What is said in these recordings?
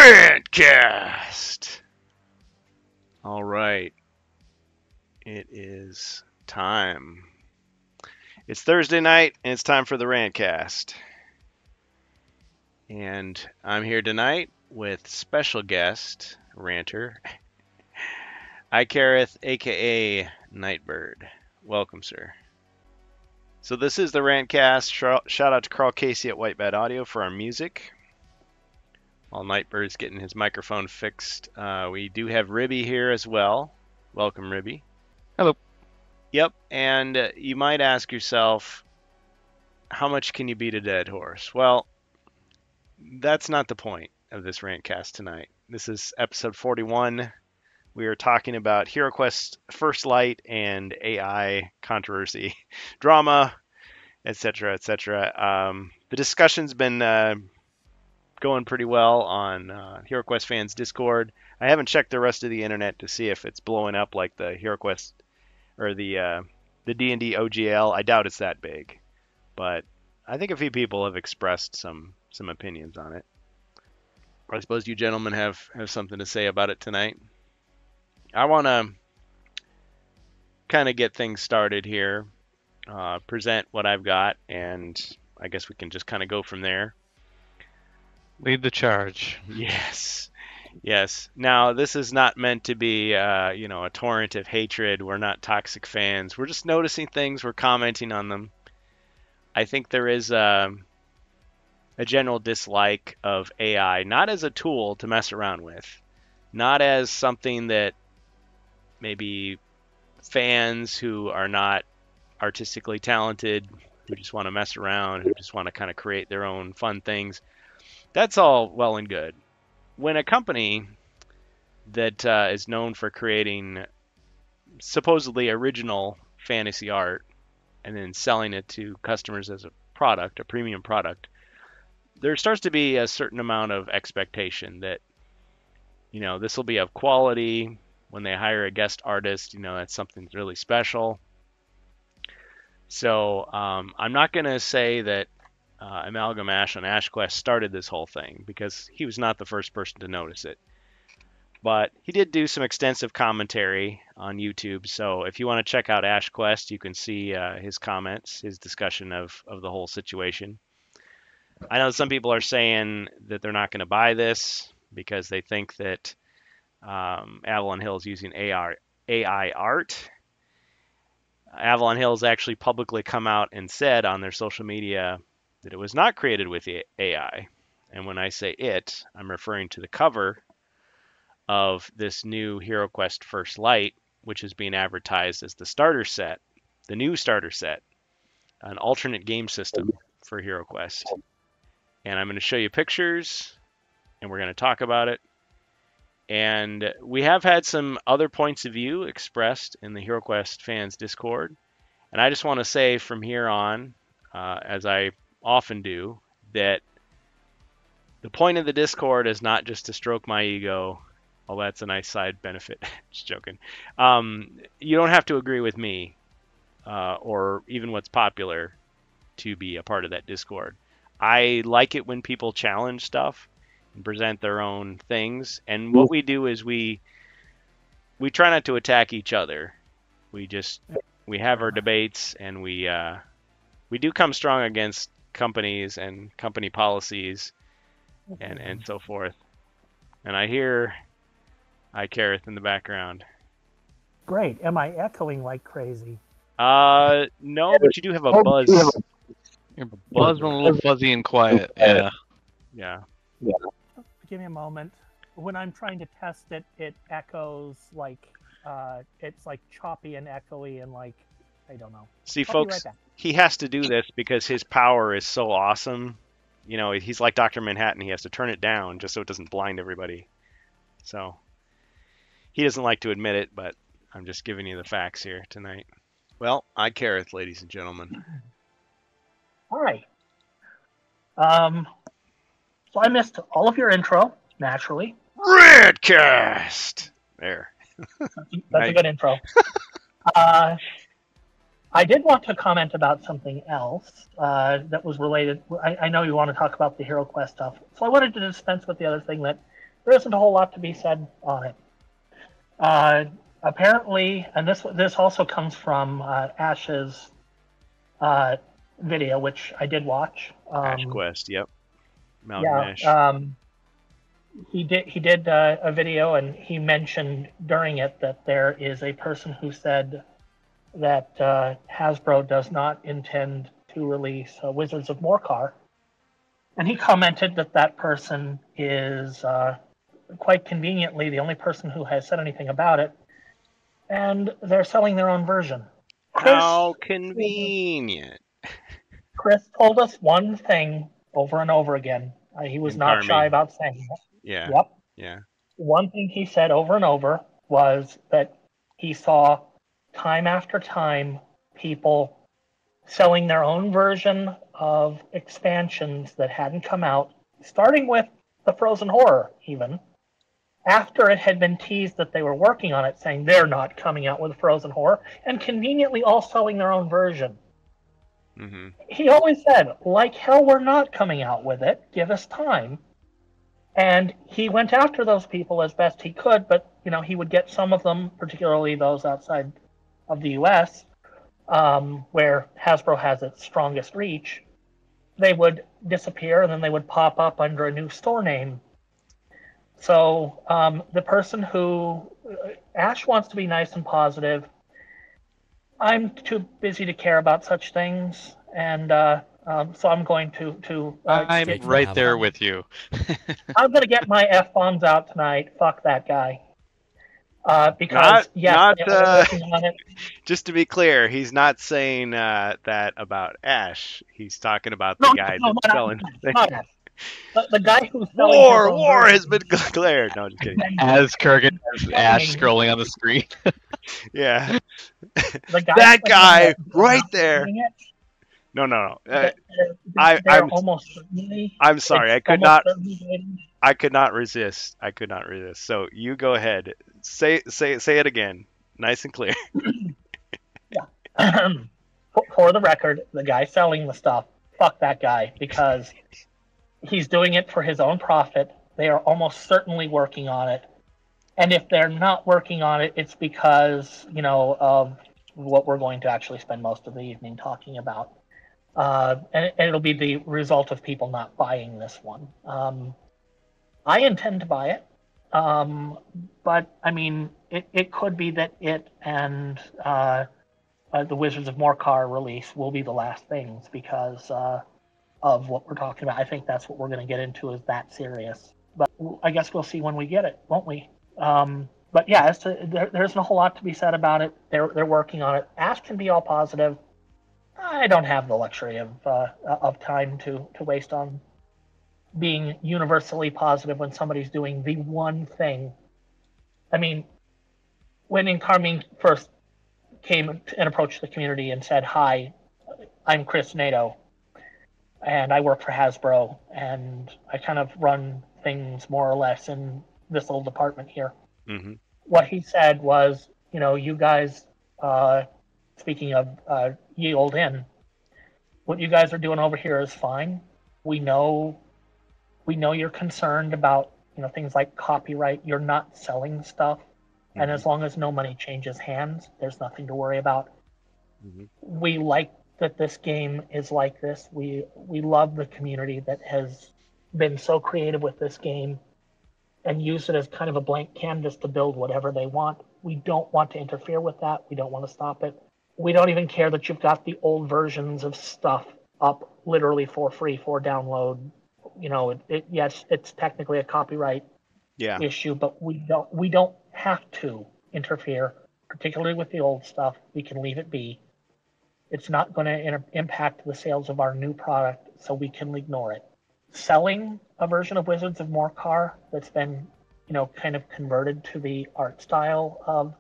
TheRantCast! Alright. It is time. It's Thursday night, and it's time for the Rantcast. And I'm here tonight with special guest, ranter, iKarith, aka Nightbird. Welcome, sir. So this is the Rantcast. Shout out to Karl Casey at White Bat Audio for our music. While Nightbird's getting his microphone fixed, we do have Ribby here as well. Welcome, Ribby. Hello. Yep, and you might ask yourself, how much can you beat a dead horse? Well, that's not the point of this Rantcast tonight. This is episode 41. We are talking about HeroQuest First Light and AI controversy, drama, etc., etc. The discussion's been going pretty well on HeroQuest fans Discord. I haven't checked the rest of the internet to see if it's blowing up like the HeroQuest or the D&D OGL. I doubt it's that big, but I think a few people have expressed some opinions on it. I suppose you gentlemen have something to say about it tonight. I want to kind of get things started here, present what I've got, and I guess we can just kind of go from there. Lead the charge. Yes. Yes. Now, this is not meant to be, a torrent of hatred. We're not toxic fans. We're just noticing things. We're commenting on them. I think there is a general dislike of AI, not as a tool to mess around with, not as something that maybe fans who are not artistically talented, who just want to mess around, who just want to kind of create their own fun things. That's all well and good. When a company that is known for creating supposedly original fantasy art and then selling it to customers as a product, a premium product, there starts to be a certain amount of expectation that, this will be of quality. When they hire a guest artist, that's something really special. So I'm not going to say that Amalgamash on HeroQuest started this whole thing, because he was not the first person to notice it. But he did do some extensive commentary on YouTube, so if you want to check out HeroQuest, you can see his comments, his discussion of the whole situation. I know some people are saying that they're not going to buy this because they think that Avalon Hill is using AI art. Avalon Hill's actually publicly come out and said on their social media that it was not created with AI. And when I say it, I'm referring to the cover of this new HeroQuest First Light, which is being advertised as the starter set, the new starter set, an alternate game system for HeroQuest. And I'm going to show you pictures, and we're going to talk about it. And we have had some other points of view expressed in the HeroQuest fans Discord. And I just want to say from here on, as I often do, that the point of the Discord is not just to stroke my ego. Oh, that's a nice side benefit. Just joking. You don't have to agree with me or even what's popular to be a part of that Discord. I like it when people challenge stuff and present their own things. And what we do is we try not to attack each other. We have our debates, and we do come strong against companies and company policies and so forth. And I hear iKarith in the background. Great. Am I echoing like crazy? No, but you do have a buzz. You're buzzing a little fuzzy and quiet. Yeah. Yeah. Give me a moment. When I'm trying to test it, it echoes like it's like choppy and echoey and like I don't know. See, folks, he has to do this because his power is so awesome. He's like Dr. Manhattan. He has to turn it down just so it doesn't blind everybody. So he doesn't like to admit it, but I'm just giving you the facts here tonight. Well, iKarith, ladies and gentlemen. All right. So I missed all of your intro, naturally. Rantcast! There. That's a good intro. I did want to comment about something else that was related. I know you want to talk about the HeroQuest stuff, so I wanted to dispense with the other thing that there isn't a whole lot to be said on it. Apparently, and this also comes from Ash's video, which I did watch. HeroQuest, yep. Yeah, Amalgamash. he did a video, and he mentioned during it that there is a person who said that Hasbro does not intend to release Wizards of Morcar, and he commented that that person is quite conveniently the only person who has said anything about it, and they're selling their own version. How convenient. Chris told us one thing over and over again. He was not shy about saying it. Yeah. Yep. Yeah. One thing he said over and over was that he saw time after time people selling their own version of expansions that hadn't come out, starting with the Frozen Horror, even after it had been teased that they were working on it, saying they're not coming out with Frozen Horror, and conveniently all selling their own version. Mm-hmm. He always said, like hell, we're not coming out with it. Give us time. And he went after those people as best he could, but he would get some of them, particularly those outside of the U.S., where Hasbro has its strongest reach. They would disappear, and then they would pop up under a new store name. So the person who Ash wants to be nice and positive. I'm too busy to care about such things, and so I'm going to I'm right there with you. I'm going to get my F-bombs out tonight. Fuck that guy. Because yes, they are working on it. Just to be clear, he's not saying that about Ash. He's talking about the guy that's selling. The guy who's selling war has been declared. No, just kidding. As Kurgan has Ash scrolling on the screen. Yeah. That guy right there. No. I'm sorry. I could not resist. So you go ahead. Say it again. Nice and clear. Yeah. For the record, the guy selling the stuff, fuck that guy, because he's doing it for his own profit. They are almost certainly working on it. And if they're not working on it, it's because, of what we're going to actually spend most of the evening talking about. And it'll be the result of people not buying this one. I intend to buy it. But, I mean, it could be that it and the Wizards of Morcar release will be the last things because of what we're talking about. I think that's what we're going to get into, is that serious. But I guess we'll see when we get it, won't we? But yeah, there isn't a whole lot to be said about it. They're working on it. Ash can be all positive. I don't have the luxury of time to waste on being universally positive when somebody's doing the one thing. I mean, when Incarmine first came and approached the community and said, "Hi, I'm Chris Nato, and I work for Hasbro, and I kind of run things more or less in this little department here." Mm-hmm. What he said was, you guys, speaking of ye old inn, what you guys are doing over here is fine. We know you're concerned about, things like copyright. You're not selling stuff. Mm-hmm. And as long as no money changes hands, there's nothing to worry about. Mm-hmm. We like that this game is like this. We love the community that has been so creative with this game and use it as kind of a blank canvas to build whatever they want. We don't want to interfere with that. We don't want to stop it. We don't even care that you've got the old versions of stuff up literally for free for download. Yes, it's technically a copyright issue, but we don't have to interfere, particularly with the old stuff. We can leave it be. It's not going to impact the sales of our new product, so we can ignore it. Selling a version of Wizards of Morcar that's been, kind of converted to the art style of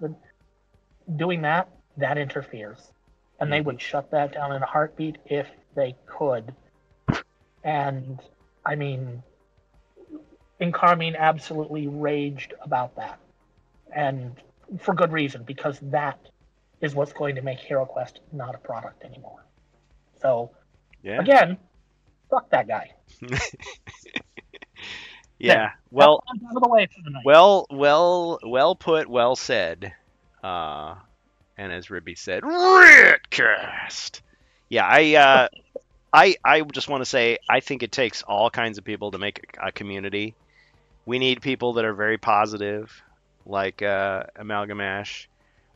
doing that interferes. And they would shut that down in a heartbeat if they could. And, I mean, Incarmine absolutely raged about that. And for good reason, because that is what's going to make HeroQuest not a product anymore. So, again, fuck that guy. Yeah. Well, out of the way for the night. well put, well said. And as Ribby said, Rantcast. Yeah, I just want to say I think it takes all kinds of people to make a community. We need people that are very positive, like Amalgamash.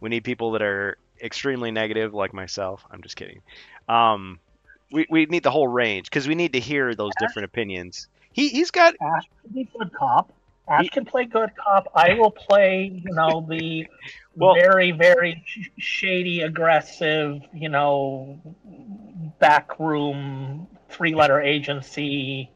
We need people that are extremely negative, like myself. I'm just kidding. We need the whole range because we need to hear those different opinions. He's got. Ash can be good cop. Ash can play good cop. I will play, the very, very shady, aggressive, backroom, 3-letter agency.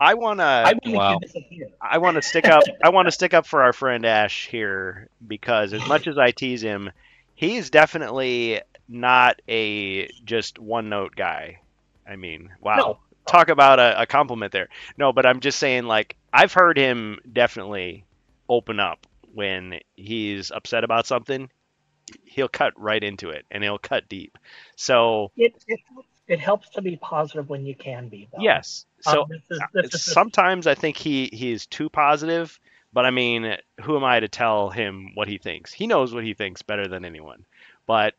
I want to stick up. I want to stick up for our friend Ash here because as much as I tease him, he's definitely not a just one note guy. I mean, wow. No. Talk about a compliment there. No, but I'm just saying, like, I've heard him definitely open up when he's upset about something. He'll cut right into it, and he'll cut deep. So it helps to be positive when you can be, though. Yes. So sometimes I think he is too positive, but I mean, who am I to tell him what he thinks? He knows what he thinks better than anyone. But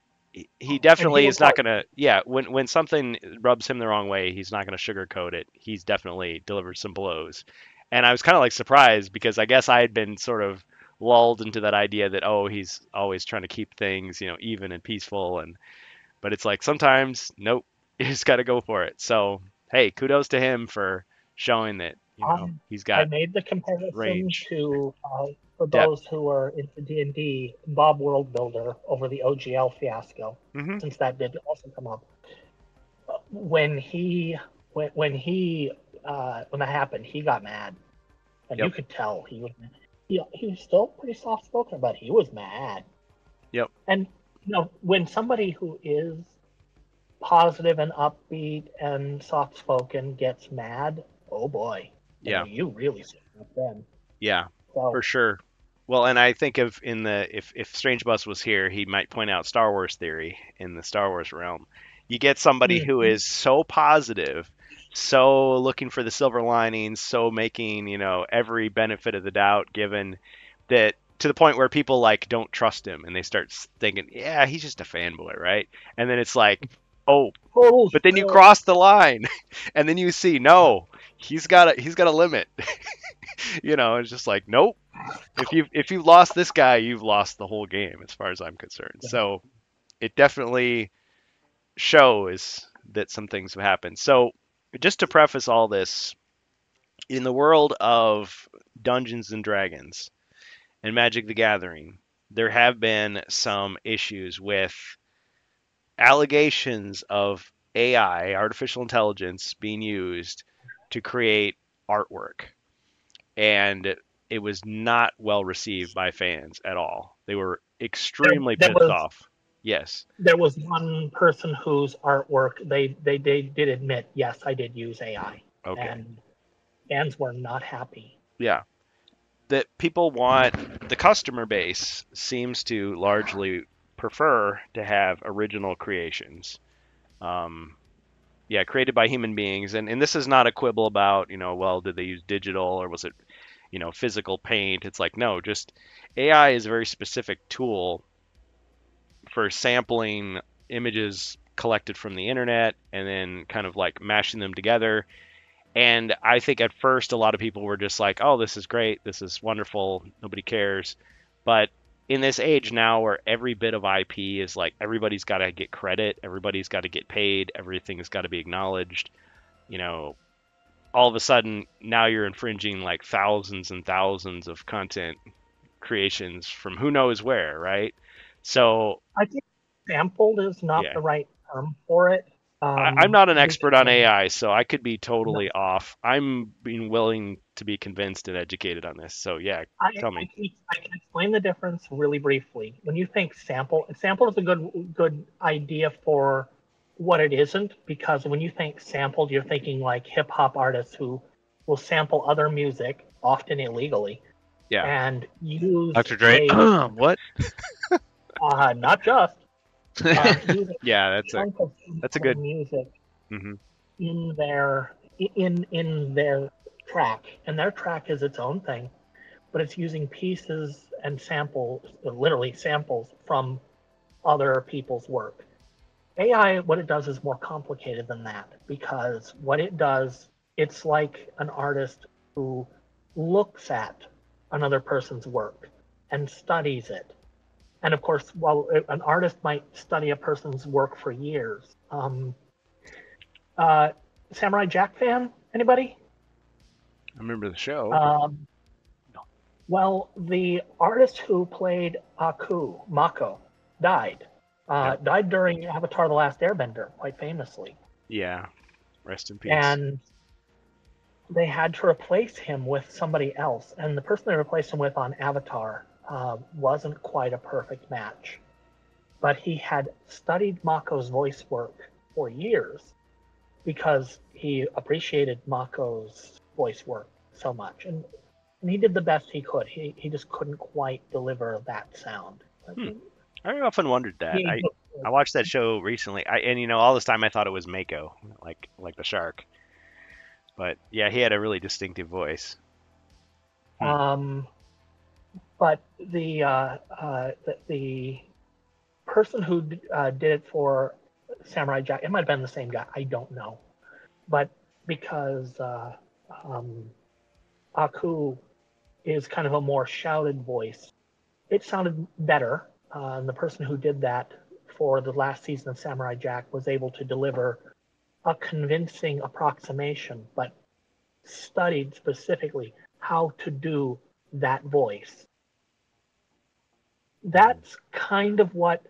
he definitely is not going to, when something rubs him the wrong way, he's not going to sugarcoat it. He's definitely delivered some blows. And I was kind of like surprised because I guess I had been sort of lulled into that idea that, oh, he's always trying to keep things, even and peaceful. But it's like sometimes, nope, you just got to go for it. So, hey, kudos to him for showing that, he's got I made the comparison range. to, for those who are into D&D, Bob World Builder over the OGL fiasco, since that did also come up. When that happened, he got mad, and you could tell he was mad. He was still pretty soft spoken, but he was mad. Yep. And when somebody who is positive and upbeat and soft spoken gets mad, oh boy. Yeah. You really sit up then. Yeah, for sure. Well, and I think if Strange Bus was here, he might point out Star Wars theory in the Star Wars realm. You get somebody who is so positive, so looking for the silver linings, so making, every benefit of the doubt given, that to the point where people like don't trust him and they start thinking, yeah, he's just a fanboy, right? And then it's like, oh, but then you cross the line and then you see, no, he's got a limit. It's just like, nope. If you've lost this guy, you've lost the whole game as far as I'm concerned. Yeah. So it definitely shows that some things have happened. So just to preface all this, in the world of Dungeons and Dragons and Magic the Gathering, there have been some issues with allegations of AI, artificial intelligence, being used to create artwork. And it was not well received by fans at all. They were extremely pissed off. Yes. There was one person whose artwork they did admit, yes, I did use AI. Okay. And fans were not happy. Yeah. That people want, the customer base seems to largely prefer to have original creations. Created by human beings. And this is not a quibble about, well, did they use digital or was it, physical paint? It's like, no, just AI is a very specific tool for sampling images collected from the internet and then kind of like mashing them together. And I think at first a lot of people were just like, oh, this is great. This is wonderful. Nobody cares. But in this age now where every bit of IP is like everybody's got to get credit, everybody's got to get paid, everything's got to be acknowledged, all of a sudden now you're infringing like thousands and thousands of content creations from who knows where, right? So I think sampled is not the right term for it. I'm not an expert on AI, so I could be totally off. I'm being willing to be convinced and educated on this. So tell me. I can explain the difference really briefly. When you think sample is a good idea for what it isn't, because when you think sampled, you're thinking like hip hop artists who will sample other music, often illegally, and use Dr. Dre. What? Not just. That's a good music in their track, and their track is its own thing, but it's using pieces and samples, literally samples from other people's work. AI, what it does is more complicated than that, because what it does, it's like an artist who looks at another person's work and studies it. And of course, while an artist might study a person's work for years, Samurai Jack fan, anybody? I remember the show. Well, the artist who played Mako, died. Died during Avatar: The Last Airbender, quite famously. Yeah, rest in peace. And they had to replace him with somebody else. And the person they replaced him with on Avatar wasn't quite a perfect match. But he had studied Mako's voice work for years because he appreciated Mako's voice work so much. And he did the best he could. He just couldn't quite deliver that sound. I often wondered that. I watched that show recently, and all this time I thought it was Mako, like the shark. But yeah, he had a really distinctive voice. But the person who did it for Samurai Jack, it might have been the same guy. I don't know, but because Aku is kind of a more shouted voice, it sounded better. And the person who did that for the last season of Samurai Jack was able to deliver a convincing approximation, but studied specifically how to do that voice. That's kind of what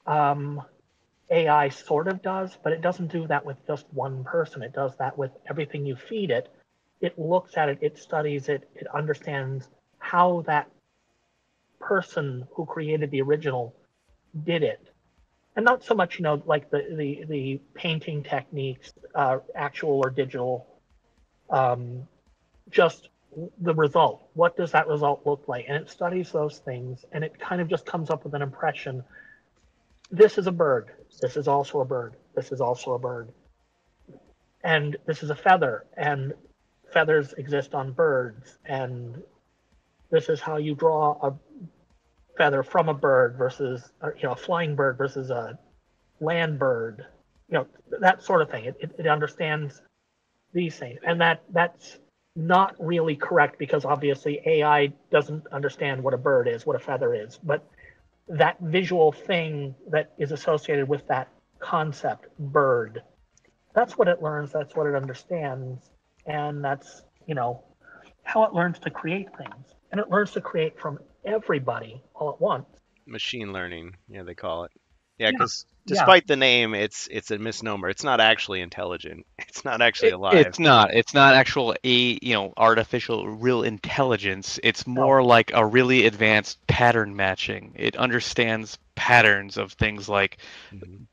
AI sort of does, but it doesn't do that with just one person. It does that with everything you feed it. It looks at it, it studies it, it understands how that person who created the original did it. And not so much, like the painting techniques, actual or digital, just the result. What does that result look like? And it studies those things, and it kind of just comes up with an impression. This is a bird. This is also a bird. This is also a bird. And this is a feather, and feathers exist on birds. And this is how you draw a feather from a bird versus, a flying bird versus a land bird. That sort of thing. It understands these things. And that's not really correct, because obviously AI doesn't understand what a bird is, what a feather is, but that visual thing that is associated with that concept, bird, that's what it learns, that's what it understands, and that's, how it learns to create things. And it learns to create from everybody all at once. Machine learning, they call it. Yeah, because despite the name, it's a misnomer. It's not actually intelligent. It's not actually alive. It's not. It's not actual artificial real intelligence. It's more like a really advanced pattern matching. It understands patterns of things like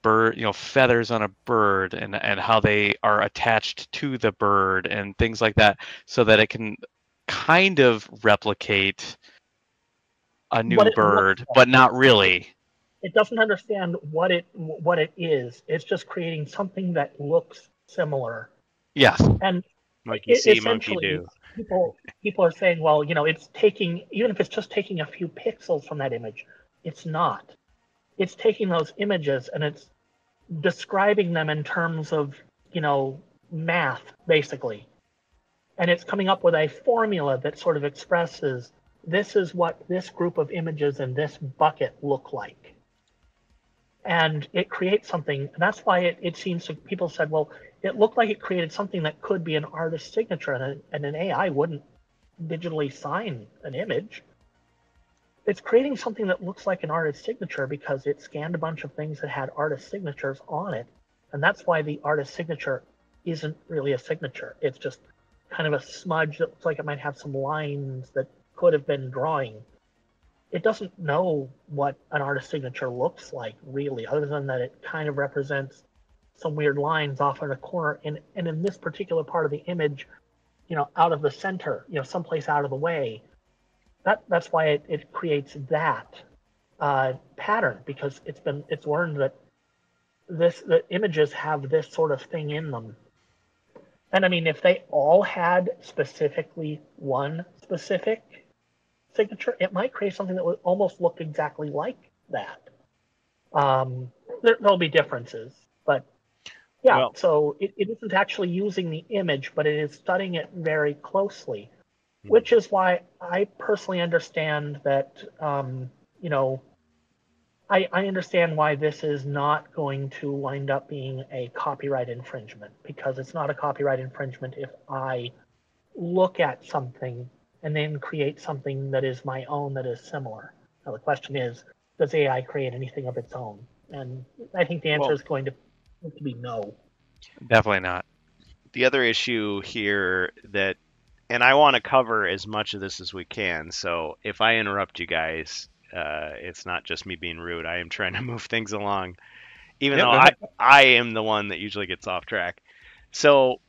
bird, feathers on a bird, and how they are attached to the bird and things like that, so that it can kind of replicate a new bird, but not really. It doesn't understand what it is. It's just creating something that looks similar. Yes. And like you see monkey do. People are saying, well, it's taking, even if it's just taking a few pixels from that image, it's not. It's taking those images and it's describing them in terms of, math, basically. And it's coming up with a formula that sort of expresses, this is what this group of images in this bucket look like. And it creates something, and that's why it seems to, people said, well, it looked like it created something that could be an artist's signature, and an AI wouldn't digitally sign an image. It's creating something that looks like an artist's signature because it scanned a bunch of things that had artist signatures on it, and that's why the artist signature isn't really a signature. It's just kind of a smudge that looks like it might have some lines that could have been drawing. It doesn't know what an artist signature looks like, really, other than that it kind of represents some weird lines off in a corner, and in this particular part of the image, out of the center, someplace out of the way. That's why it creates that pattern, because it's learned that the images have this sort of thing in them. And I mean, if they all had specifically one specific signature, it might create something that would almost look exactly like that. There'll be differences, but yeah, Well, so it isn't actually using the image, but it is studying it very closely, which is why I personally understand that, you know, I understand why this is not going to wind up being a copyright infringement, because it's not a copyright infringement if I look at something and then create something that is my own that is similar. Now, the question is, does AI create anything of its own? And I think the answer is going to be no. Definitely not. The other issue here that, and I want to cover as much of this as we can, so if I interrupt you guys, it's not just me being rude. I am trying to move things along, even Yep, though go ahead. I am the one that usually gets off track. So,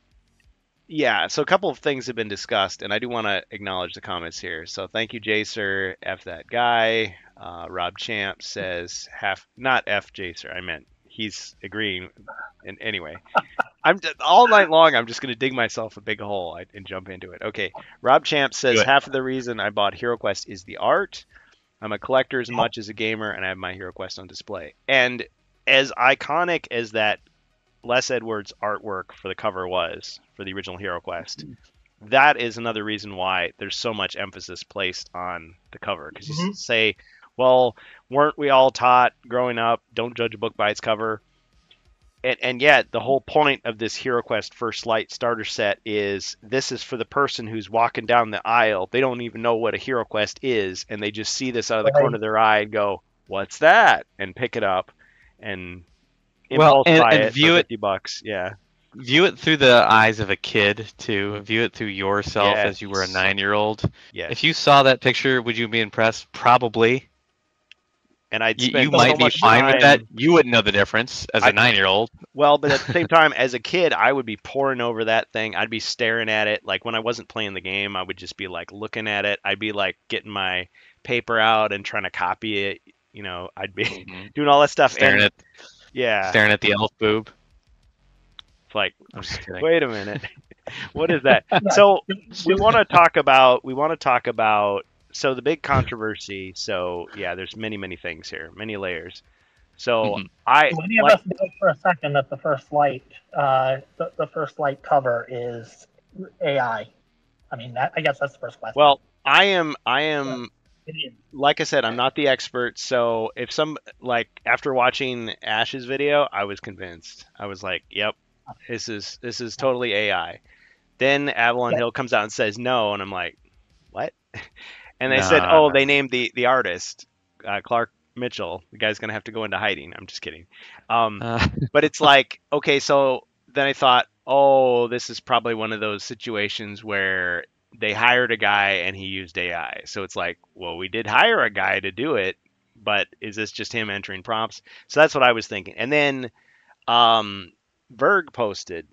yeah, so a couple of things have been discussed, and I do want to acknowledge the comments here. So thank you, Jacer, F that guy. Rob Champ says, not F Jacer, I meant he's agreeing. And anyway, all night long, I'm just going to dig myself a big hole and jump into it. Okay, Rob Champ says, half of the reason I bought HeroQuest is the art. I'm a collector as much as a gamer, and I have my HeroQuest on display. And as iconic as that Les Edwards artwork for the cover was for the original HeroQuest, that is another reason why there's so much emphasis placed on the cover. Because you say, well, weren't we all taught growing up, don't judge a book by its cover? And yet, the whole point of this HeroQuest First Light starter set is this is for the person who's walking down the aisle. They don't even know what a HeroQuest is, and they just see this out of the corner of their eye and go, "What's that?" and pick it up and impulse buy it for $50. Yeah. View it through the eyes of a kid too. View it through yourself as you were a 9-year-old. Yes. If you saw that picture, would you be impressed? Probably. And I'd you might be fine with that. You wouldn't know the difference as a 9-year-old. Well, but at the same time, as a kid, I would be poring over that thing. I'd be staring at it. Like when I wasn't playing the game, I would just be like looking at it. I'd be like getting my paper out and trying to copy it. You know, I'd be doing all that stuff. Staring at the elf boob. It's like, I'm just kidding. Wait a minute, what is that? So we want to talk about. So the big controversy. So yeah, there's many things here, many layers. So do any of us know for a second that the First Light, the First Light cover is AI? I mean, I guess that's the first question. Well, I am. Like I said, I'm not the expert. So if after watching Ash's video, I was convinced. I was like, yep, this is totally AI. Then Avalon Hill comes out and says no, and I'm like, what? And they said, oh, they named the artist, Clark Mitchell. The guy's going to have to go into hiding. I'm just kidding. But it's like, okay, so then I thought, oh, this is probably one of those situations where they hired a guy and he used AI. So it's like, well, we did hire a guy to do it, but is this just him entering prompts? So that's what I was thinking. And then Berg posted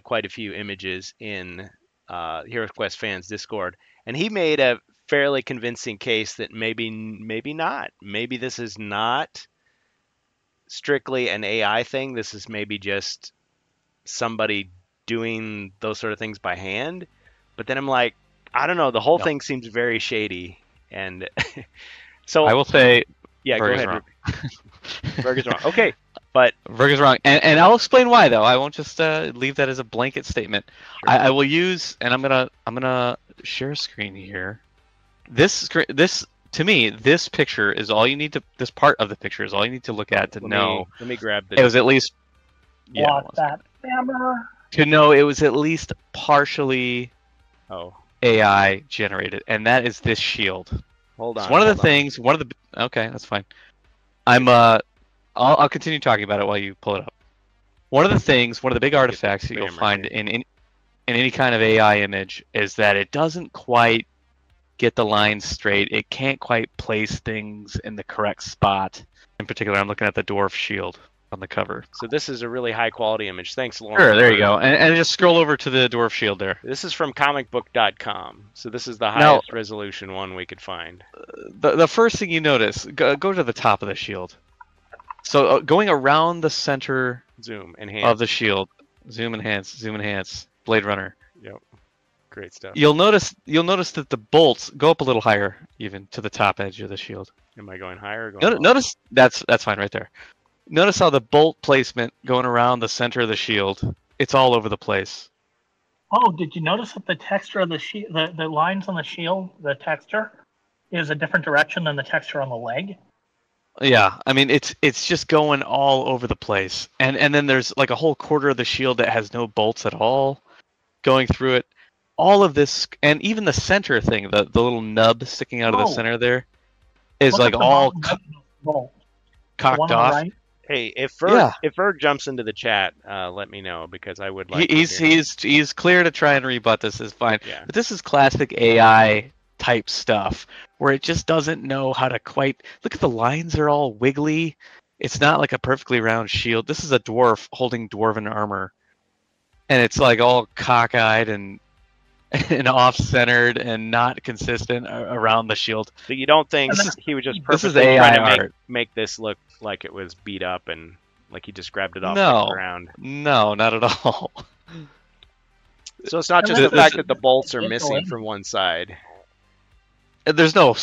quite a few images in HeroQuest fans Discord, and he made a fairly convincing case that maybe not. Maybe this is not strictly an AI thing. This is maybe just somebody doing those sort of things by hand. But then I'm like, I don't know. The whole thing seems very shady. And so I will say, yeah, Berg go ahead. Berg is wrong. Okay. But Berg is wrong, and I'll explain why though. I won't just leave that as a blanket statement. Sure. I will use, and I'm gonna share a screen here. This to me, this picture is all you need to. This part of the picture is all you need to look at to know. Let me grab this. It was at least. Yeah. That camera. To know it was at least partially. Oh. AI generated, and that is this shield. Hold on. It's one of the things. Okay, that's fine. I'll continue talking about it while you pull it up. One of the big artifacts that you'll find in any kind of AI image is that it doesn't quite get the lines straight. It can't quite place things in the correct spot. In particular, I'm looking at the dwarf shield on the cover. So this is a really high quality image. Thanks, Lauren. Sure, there you go. And just scroll over to the dwarf shield there. This is from comicbook.com. So this is the highest resolution one we could find. The first thing you notice, go to the top of the shield. So going around the center zoom enhance of the shield, zoom enhance. Blade Runner. Yep. Great stuff. You'll notice that the bolts go up a little higher, even to the top edge of the shield. Am I going higher or going lower? Notice that's fine right there. Notice how the bolt placement going around the center of the shield, it's all over the place. Oh, did you notice that the texture of the shield, the lines on the shield, the texture is a different direction than the texture on the leg? Yeah, I mean it's just going all over the place, and then there's like a whole quarter of the shield that has no bolts at all going through it. All of this, and even the center thing, the little nub sticking out of the center there, is Look like at the all bottom bolt. The cocked one on the off. right? Hey, if Ferg jumps into the chat, let me know because I would like. He's clear to try and rebut this is fine. Yeah. But this is classic AI type stuff where it just doesn't know how to quite look at the lines are all wiggly. It's not like a perfectly round shield. This is a dwarf holding dwarven armor, and it's like all cockeyed and off-centered and not consistent around the shield. So you don't think he was just This is purposely AI trying to art. make this look like it was beat up and like he just grabbed it off No. the ground? No, not at all. So it's not just the fact that the bolts are missing from one side. There's no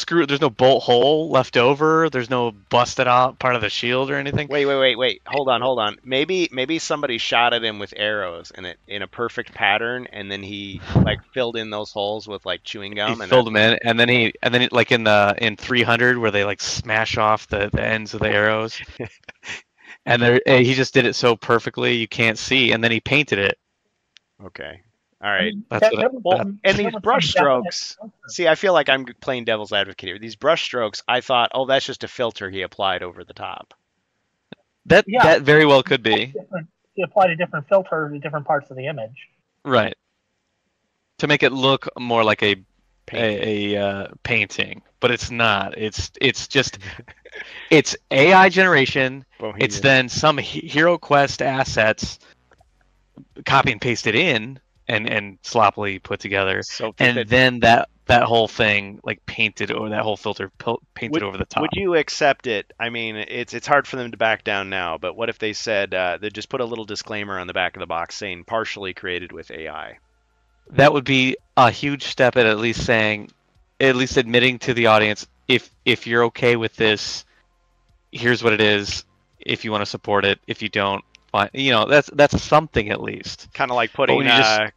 bolt hole left over. There's no busted out part of the shield or anything. Wait. Hold on. Maybe somebody shot at him with arrows in a perfect pattern, and then he like filled in those holes with like chewing gum. He filled them in, and then he like in 300 where they like smash off the ends of the arrows, and he just did it so perfectly you can't see, and then he painted it. Okay. All right. And these brush strokes. See, I feel like I'm playing devil's advocate here. These brush strokes, I thought, oh, that's just a filter he applied over the top. That very well could be. He applied a different filter to different parts of the image. Right. To make it look more like a painting, but it's not. It's just it's AI generation. It's then some HeroQuest assets copy and pasted in. And sloppily put together, then that whole thing like painted, or that whole filter painted over the top. Would you accept it? I mean, it's hard for them to back down now, but what if they said they just put a little disclaimer on the back of the box saying partially created with AI? That would be a huge step at least admitting to the audience, if you're okay with this, here's what it is. If you want to support it, if you don't, that's something at least. Kind of like putting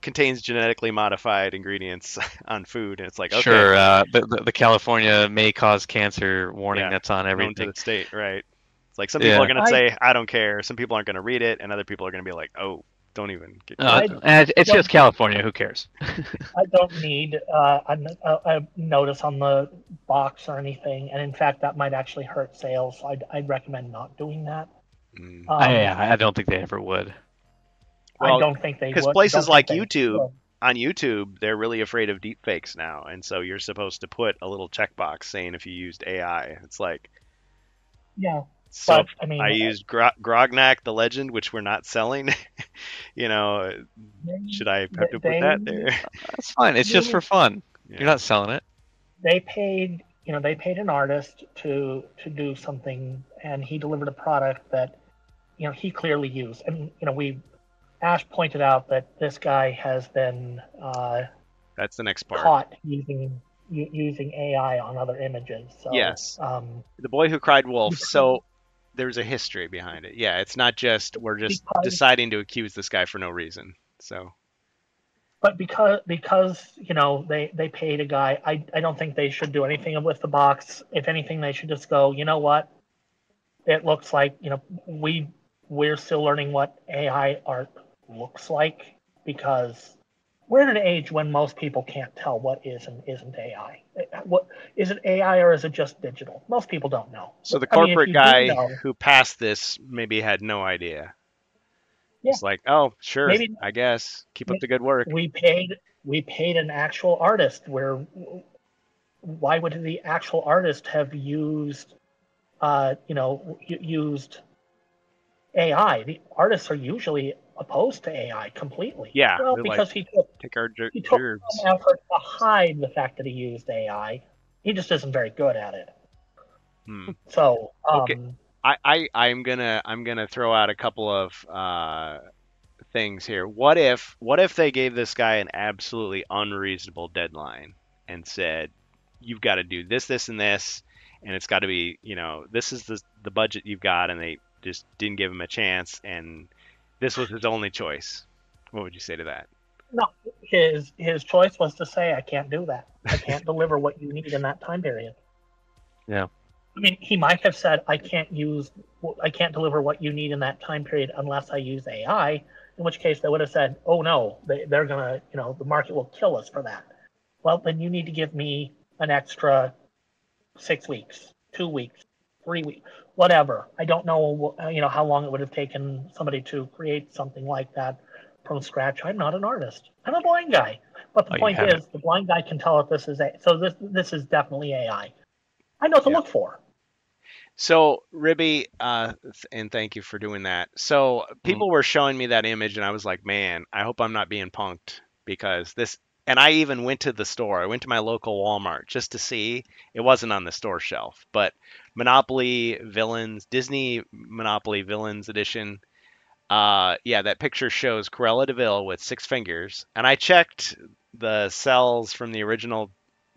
contains genetically modified ingredients on food, and it's like, okay. Sure, the California may cause cancer warning that's on everything. Known to the state, right? It's like some people are going to say, I don't care. Some people aren't going to read it, and other people are going to be like, oh, don't even get it's just California. Who cares? I don't need a notice on the box or anything, and in fact, that might actually hurt sales. So I'd recommend not doing that. I don't think they ever would. Well, I don't think they would. Because places like YouTube, on YouTube, they're really afraid of deepfakes now, and so you're supposed to put a little checkbox saying if you used AI. It's like, yeah. So but, I mean, I used Grognak the Legend, which we're not selling. Should I have to put that there? That's fine. It's just for fun. Yeah. You're not selling it. They paid an artist to do something, and he delivered a product that he clearly used. And Ash pointed out that this guy has been that's the next part, caught using AI on other images. So, yes. The Boy Who Cried Wolf. So there's a history behind it. Yeah, it's not just we're just deciding to accuse this guy for no reason. So. But because they paid a guy, I don't think they should do anything with the box. If anything, they should just go, you know what? It looks like we're still learning what AI art looks like, because we're in an age when most people can't tell what is and isn't AI. What is it, AI or is it just digital? Most people don't know. So the corporate guy who passed this maybe had no idea. Yeah. It's like, oh, sure, maybe, I guess. Keep up the good work. We paid an actual artist. Why would the actual artist have used used AI? The artists are usually opposed to AI completely. Yeah. Well, because he took some effort to hide the fact that he used AI. He just isn't very good at it. So I'm gonna throw out a couple of things here. What if they gave this guy an absolutely unreasonable deadline and said, you've got to do this, this, and this, and it's got to be, this is the budget you've got, and they just didn't give him a chance, and this was his only choice. What would you say to that? No, his choice was to say, I can't do that. I can't deliver what you need in that time period. Yeah. I mean, he might have said, I can't deliver what you need in that time period unless I use AI, in which case they would have said, oh no, they're going to, the market will kill us for that. Well, then you need to give me an extra 6 weeks, 2 weeks, 3 weeks, whatever. I don't know, how long it would have taken somebody to create something like that from scratch. I'm not an artist. I'm a blind guy. But the point is, the blind guy can tell if this is this is definitely AI. I know what to look for. So, Ribby, and thank you for doing that. So, people were showing me that image, and I was like, man, I hope I'm not being punked because this. And I even went to the store. I went to my local Walmart just to see. It wasn't on the store shelf, but Monopoly Villains, Disney Monopoly Villains Edition. That picture shows Cruella de Vil with 6 fingers. And I checked the cells from the original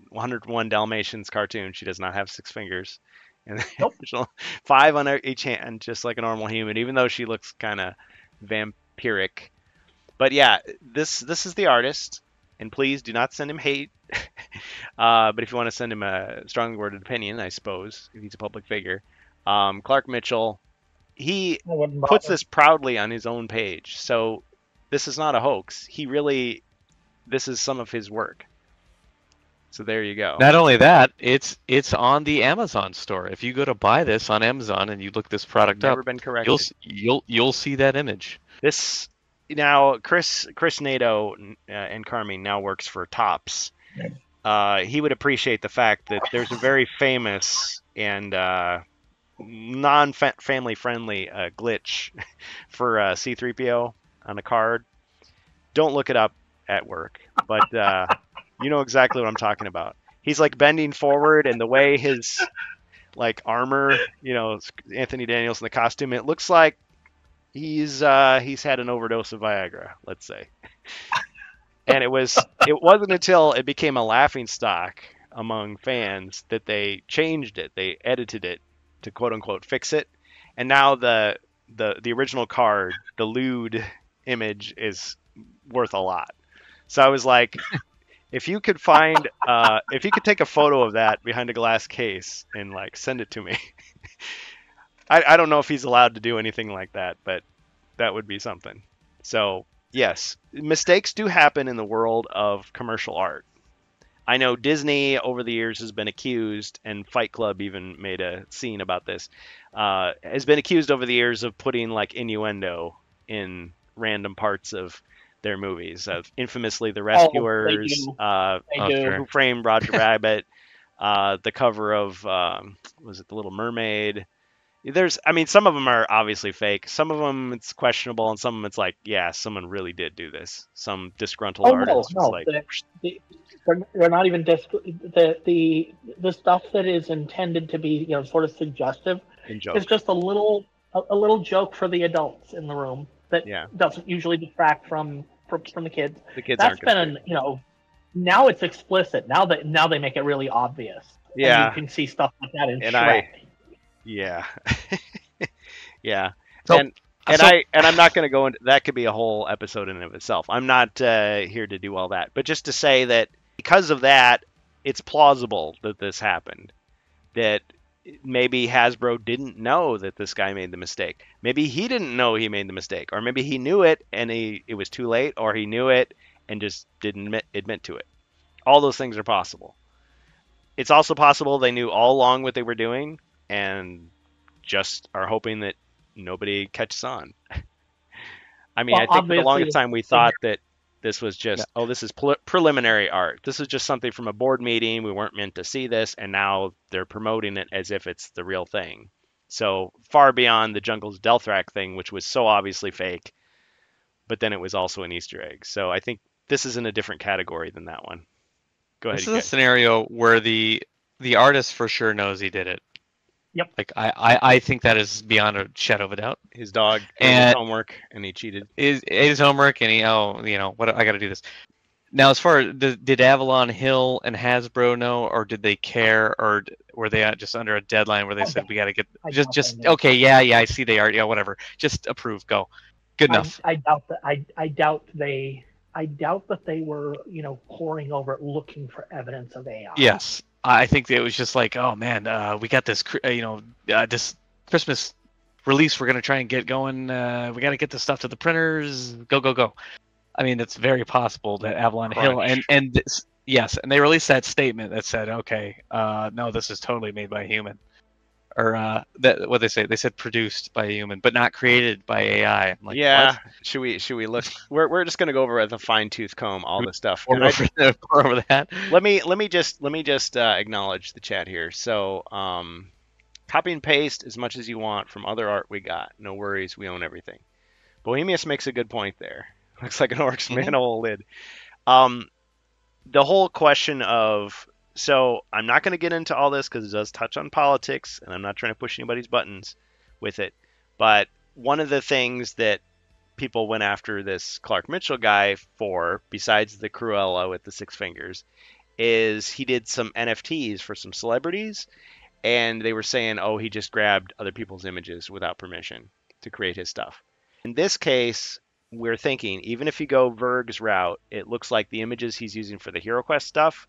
101 Dalmatians cartoon. She does not have 6 fingers. And Nope. 5 on each hand, just like a normal human, even though she looks kind of vampiric. But yeah, this is the artist, and please do not send him hate. But if you want to send him a strongly worded opinion, I suppose, if he's a public figure, Clark Mitchell, he puts this proudly on his own page. So this is not a hoax. This is some of his work. So there you go. Not only that, it's on the Amazon store. If you go to buy this on Amazon and you look this product Never up, been corrected. you'll see that image. This now Chris Nato and Carmine now works for Topps. He would appreciate the fact that there's a very famous and non-family friendly glitch for C3PO on a card. Don't look it up at work, but you know exactly what I'm talking about. He's like bending forward, and the way his like armor, Anthony Daniels in the costume, it looks like he's had an overdose of Viagra, let's say. And it wasn't until it became a laughing stock among fans that they changed it. They edited it to quote unquote fix it. And now the original card, the lewd image, is worth a lot. So I was like, if you could take a photo of that behind a glass case and like send it to me. I don't know if he's allowed to do anything like that, but that would be something. So yes, mistakes do happen in the world of commercial art. I know Disney over the years has been accused, and Fight Club even made a scene about this, has been accused over the years of putting like innuendo in random parts of their movies. Infamously, The Rescuers, Who Framed Roger Rabbit, the cover of, was it The Little Mermaid? Some of them are obviously fake. Some of them it's questionable, and some of them it's like, yeah, someone really did do this. Some disgruntled artist was like, they're not even the stuff that is intended to be sort of suggestive is just a little joke for the adults in the room that doesn't usually detract from the kids. The kids That's been now it's explicit. Now they make it really obvious. Yeah, and you can see stuff like that in and Shrek. Yeah. And I'm not going to go into that. Could be a whole episode in and of itself. I'm not here to do all that, but just to say that because of that, it's plausible that this happened. That maybe Hasbro didn't know that this guy made the mistake. Maybe he didn't know he made the mistake, or maybe he knew it and it was too late, or he knew it and just didn't admit to it. All those things are possible. It's also possible they knew all along what they were doing and just are hoping that nobody catches on. I think for the longest time we thought that this was just, this is preliminary art. This is just something from a board meeting. We weren't meant to see this, and now they're promoting it as if it's the real thing. So far beyond the Jungle's Delthrak thing, which was so obviously fake, but then it was also an Easter egg. So I think this is in a different category than that one. Go ahead. This is a scenario where the artist for sure knows he did it. Yep. Like I think that is beyond a shadow of a doubt. His dog did his homework and he cheated. His homework and what I got to do this. Now, as far as did Avalon Hill and Hasbro know, or did they care, or were they just under a deadline where they said we got to get just okay? Yeah, I see they are. Yeah, whatever. Just approve. Go. Good enough. I doubt that. I doubt that they were poring over it looking for evidence of AI. Yes, I think it was just like, oh man, we got this this Christmas release we're gonna try and get going. We got to get this stuff to the printers. Go. I mean, it's very possible that Avalon Hill and this, yes, and they released that statement that said, okay, no, this is totally made by a human, or that what they say. They said produced by a human, but not created by AI. I'm like, yeah. what? Should we look? We're just gonna go over with a fine tooth comb all this stuff. Over that. Let me just acknowledge the chat here. So copy and paste as much as you want from other art we got. No worries, we own everything. Bohemius makes a good point there. Looks like an orc's manhole lid. The whole question of, so I'm not going to get into all this because it does touch on politics, and I'm not trying to push anybody's buttons with it. But one of the things that people went after this Clark Mitchell guy for, besides the Cruella with the 6 fingers, is he did some NFTs for some celebrities, and they were saying, oh, he just grabbed other people's images without permission to create his stuff. In this case, we're thinking, even if you go Verg's route, it looks like the images he's using for the HeroQuest stuff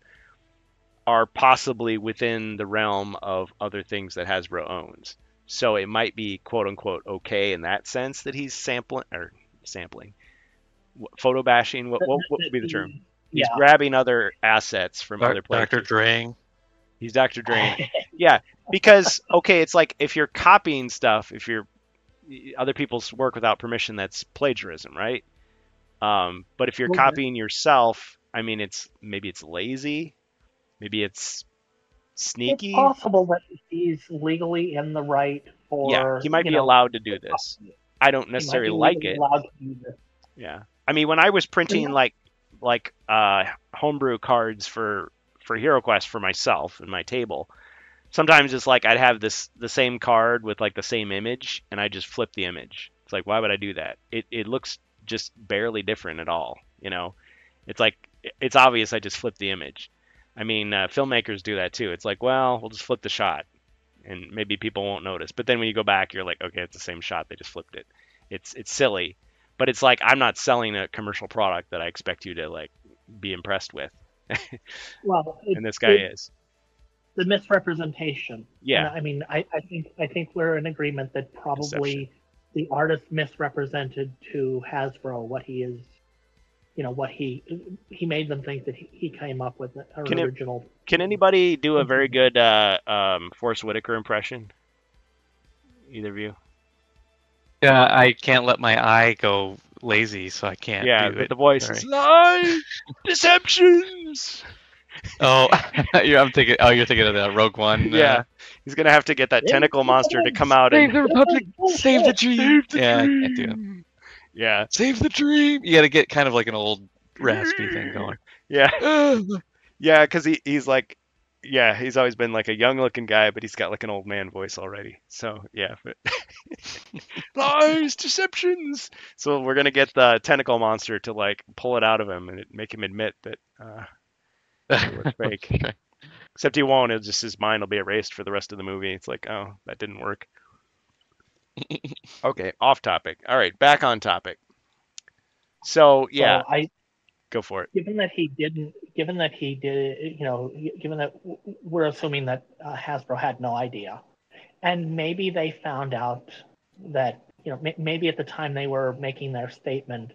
are possibly within the realm of other things that Hasbro owns. So it might be quote unquote okay in that sense that he's sampling, photo bashing. What would be the term? He's grabbing other assets from other places. Dr. Dre. He's Dr. Dre. Yeah, because okay, it's like if you're copying stuff, if you're other people's work without permission, that's plagiarism, right? But if you're copying yourself, I mean, maybe it's lazy, maybe it's sneaky. It's possible that he's legally in the right for. Yeah, he might be allowed to do this. I don't necessarily like it. Yeah, I mean, when I was printing like homebrew cards for HeroQuest for myself in my table, sometimes it's like I'd have the same card with like the same image, and I just flip the image. It's like, why would I do that? It looks just barely different at all, It's like, it's obvious I just flipped the image. I mean, filmmakers do that too. It's like, well, we'll just flip the shot, and maybe people won't notice. But then when you go back, you're like, okay, it's the same shot. They just flipped it. It's silly, but it's like I'm not selling a commercial product that I expect you to like be impressed with. Well, and this guy is. The misrepresentation. Yeah. And I mean, I think we're in agreement that probably the artist misrepresented to Hasbro what he is, what he made them think that he came up with an original. Can anybody do a very good Forrest Whitaker impression? Either of you? Yeah, I can't let my eye go lazy, so I can't. Yeah, do but it. the voice is lies, deceptions. Oh, I'm thinking. Oh, you're thinking of that Rogue One. Yeah, he's gonna have to get that tentacle monster to come out Save the Republic, save the dream. Yeah, I can't do it. Yeah, save the dream. You got to get kind of like an old raspy thing going. Yeah, yeah, because he's like, yeah, he's always been like a young-looking guy, but he's got like an old man voice already. So yeah, but lies, deceptions. So we're gonna get the tentacle monster to like pull it out of him and make him admit that. It was fake. Okay. Except he won't. It's just his mind will be erased for the rest of the movie. It's like, oh, that didn't work. Okay, off topic. All right, back on topic. So yeah, go for it. Given that he did, given that we're assuming that Hasbro had no idea, and maybe they found out that maybe at the time they were making their statement,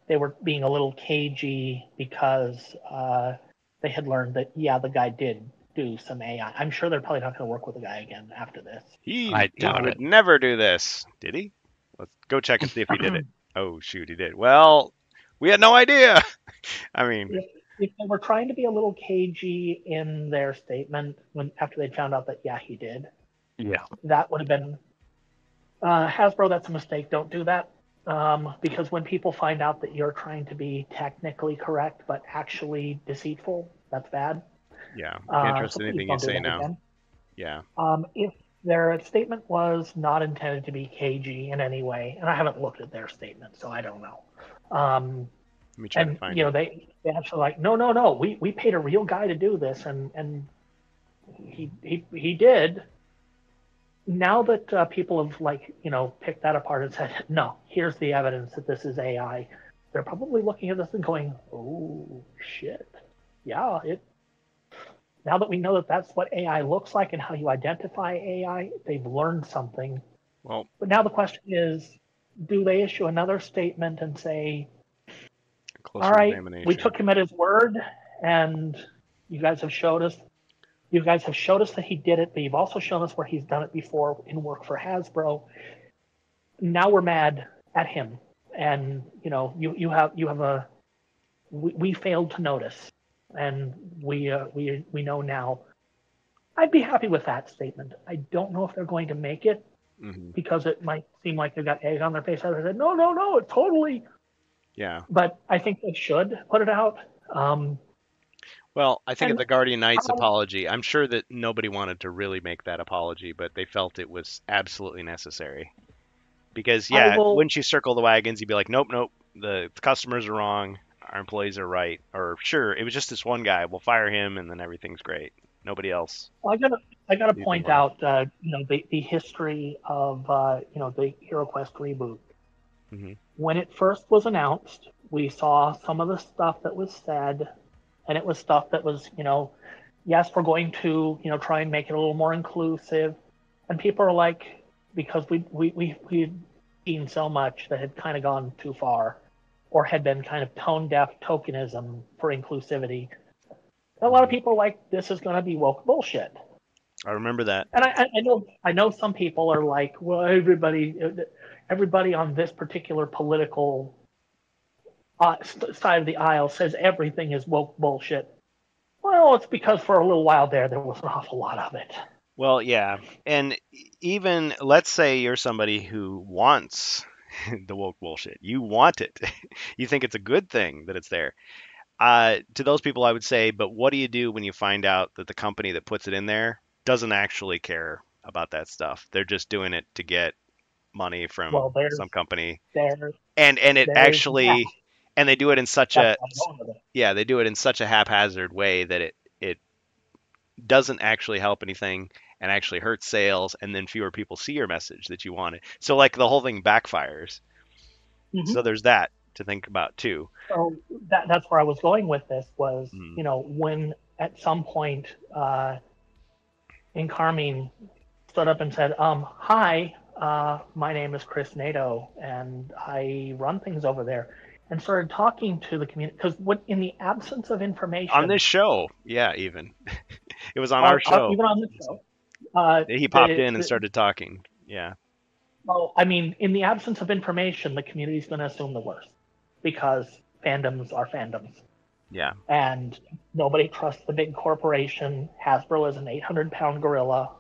they were being a little cagey because. They had learned that, the guy did do some AI. I'm sure they're probably not going to work with the guy again after this. He would never do this. Did he? Let's go check and see if he did it. Oh, shoot, he did. Well, we had no idea. I mean... If they were trying to be a little cagey in their statement after they found out that, he did, that would have been... Hasbro, that's a mistake. Don't do that. Because when people find out that you're trying to be technically correct but actually deceitful, that's bad. Yeah, can't trust anything you say now. Again. Yeah. If Their statement was not intended to be cagey in any way, and I haven't looked at their statement, so I don't know. Let me try to And find you know, it. they actually like, no, we paid a real guy to do this, and he did. Now that people have picked that apart and said, no, here's the evidence that this is AI, they're probably looking at this and going, oh shit, yeah, it. Now that we know that that's what AI looks like and how you identify AI, they've learned something. Well, But now the question is, do they issue another statement and say, all closer right, examination. we took him at his word, and you guys have showed us that he did it, but you've also shown us where he's done it before in work for Hasbro. Now we're mad at him, and we failed to notice, and we know now. I'd be happy with that statement. I don't know if they're going to make it because it might seem like they've got egg on their face. I said, no, it totally. Yeah. But I think they should put it out. Well, I think of And the Guardian Knight's apology. I'm sure that nobody wanted to really make that apology, but they felt it was absolutely necessary. Because, wouldn't you circle the wagons? You'd be like, nope, the customers are wrong. Our employees are right. Or, sure, it was just this one guy. We'll fire him, and then everything's great. Nobody else. Well, I gotta point out, the history of the HeroQuest reboot. Mm-hmm. When it first was announced, we saw some of the stuff that was said, and it was stuff that was, yes, we're going to, try and make it a little more inclusive, and people are like, because we've seen so much that had kind of gone too far, or had been kind of tone deaf tokenism for inclusivity. A lot of people are like, this is going to be woke bullshit. I remember that. And I know some people are like, well, everybody on this particular political side of the aisle says everything is woke bullshit. Well, it's because for a little while there was an awful lot of it. Well, yeah. And even, let's say you're somebody who wants the woke bullshit. You want it. You think it's a good thing that it's there. To those people, I would say, but what do you do when you find out that the company that puts it in there doesn't actually care about that stuff? They're just doing it to get money from some company. And it actually, and they do it in such a, they do it in such a haphazard way that it doesn't actually help anything and actually hurts sales, and then fewer people see your message that you wanted. So like the whole thing backfires. Mm-hmm. So there's that to think about too. So that's where I was going with this was, when at some point Incarmine stood up and said, hi, my name is Chris Nato, and I run things over there, and started talking to the community, because in the absence of information... On this show, even. It was on our show. Even on this show. He popped in and started talking, Well, I mean, in the absence of information, the community's going to assume the worst, because fandoms are fandoms. Yeah. And nobody trusts the big corporation. Hasbro is an 800-pound gorilla.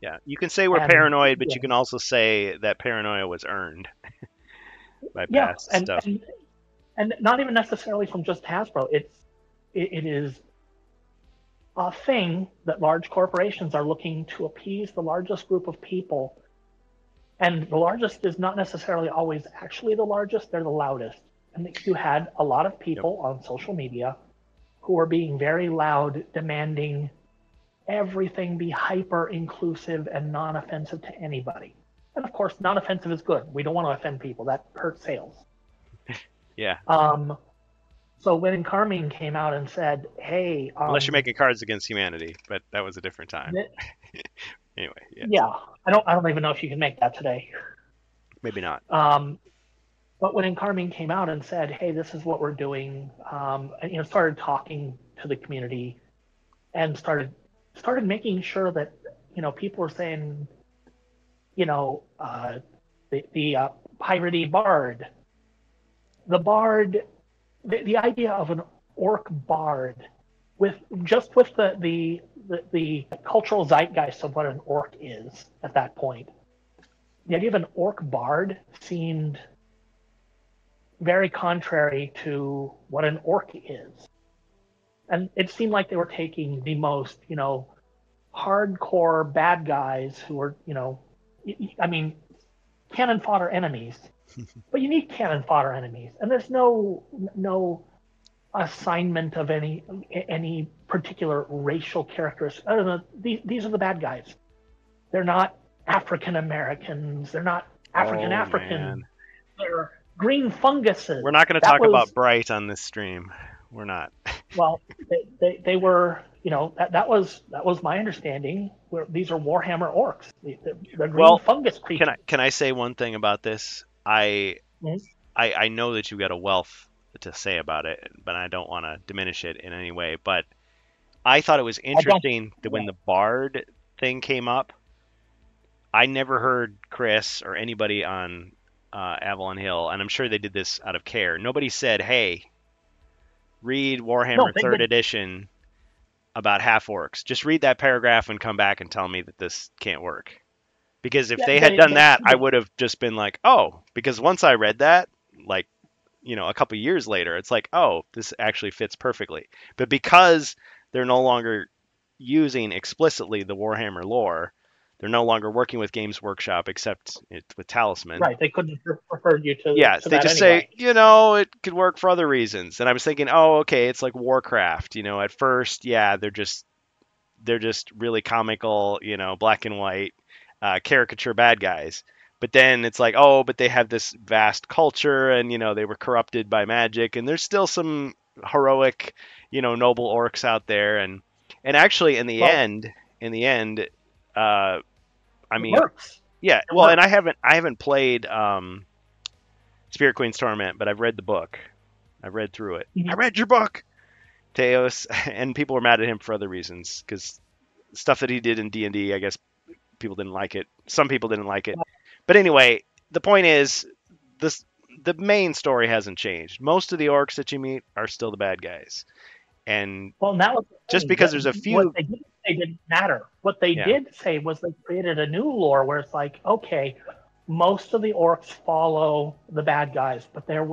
Yeah, you can say we're paranoid, but you can also say that paranoia was earned by past stuff. And not even necessarily from just Hasbro. It is a thing that large corporations are looking to appease the largest group of people. And the largest is not necessarily always actually the largest, they're the loudest. And you had a lot of people on social media who were being very loud, demanding everything be hyper inclusive and non-offensive to anybody. And of course, non-offensive is good. We don't want to offend people. That hurts sales. Yeah. So when Incarmine came out and said, hey... unless you're making cards against humanity, but that was a different time. Anyway, yeah. I don't even know if you can make that today. Maybe not. But when Incarmine came out and said, hey, this is what we're doing, and started talking to the community and started making sure that, people were saying, the piratey bard, the bard, the idea of an orc bard with the cultural zeitgeist of what an orc is at that point. The idea of an orc bard seemed very contrary to what an orc is. And it seemed like they were taking the most, hardcore bad guys who are, I mean, cannon fodder enemies, but you need cannon fodder enemies, and there's no assignment of any particular racial characteristics. I don't know. These are the bad guys. They're not African Americans. They're not African African. They're green funguses. We're not going to talk about Bright on this stream. We're not. Well, they were, that was my understanding. These are Warhammer orcs. They're green fungus creatures. Can I say one thing about this? I know that you've got a wealth to say about it, but I don't want to diminish it in any way. But I thought it was interesting that when the Bard thing came up, I never heard Chris or anybody on Avalon Hill, and I'm sure they did this out of care. Nobody said, "Hey, read Warhammer 3rd edition about half-orcs. Just read that paragraph and come back and tell me that this can't work." Because if they had done that, I would have just been like, oh, because once I read that, like, a couple years later, it's like, oh, this actually fits perfectly. But because they're no longer using explicitly the Warhammer lore, they're no longer working with Games Workshop except with Talisman. Right, they couldn't refer you to. Yeah, to they just say, it could work for other reasons. And I was thinking, oh, okay, it's like Warcraft. At first, yeah, they're just really comical, black and white caricature bad guys. But then it's like, oh, but they have this vast culture, and they were corrupted by magic, and there's still some heroic, noble orcs out there, and actually in the end, I mean, yeah. Well, and I haven't played Spirit Queen's Torment, but I've read the book. I've read through it. Mm-hmm. I read your book, Teos, and people were mad at him for other reasons because stuff that he did in D&D, I guess people didn't like it. Some people didn't like it. But anyway, the point is, the main story hasn't changed. Most of the orcs that you meet are still the bad guys. And just because there's a few... What they didn't say didn't matter. What they did say was they created a new lore where it's like, okay, most of the orcs follow the bad guys, but there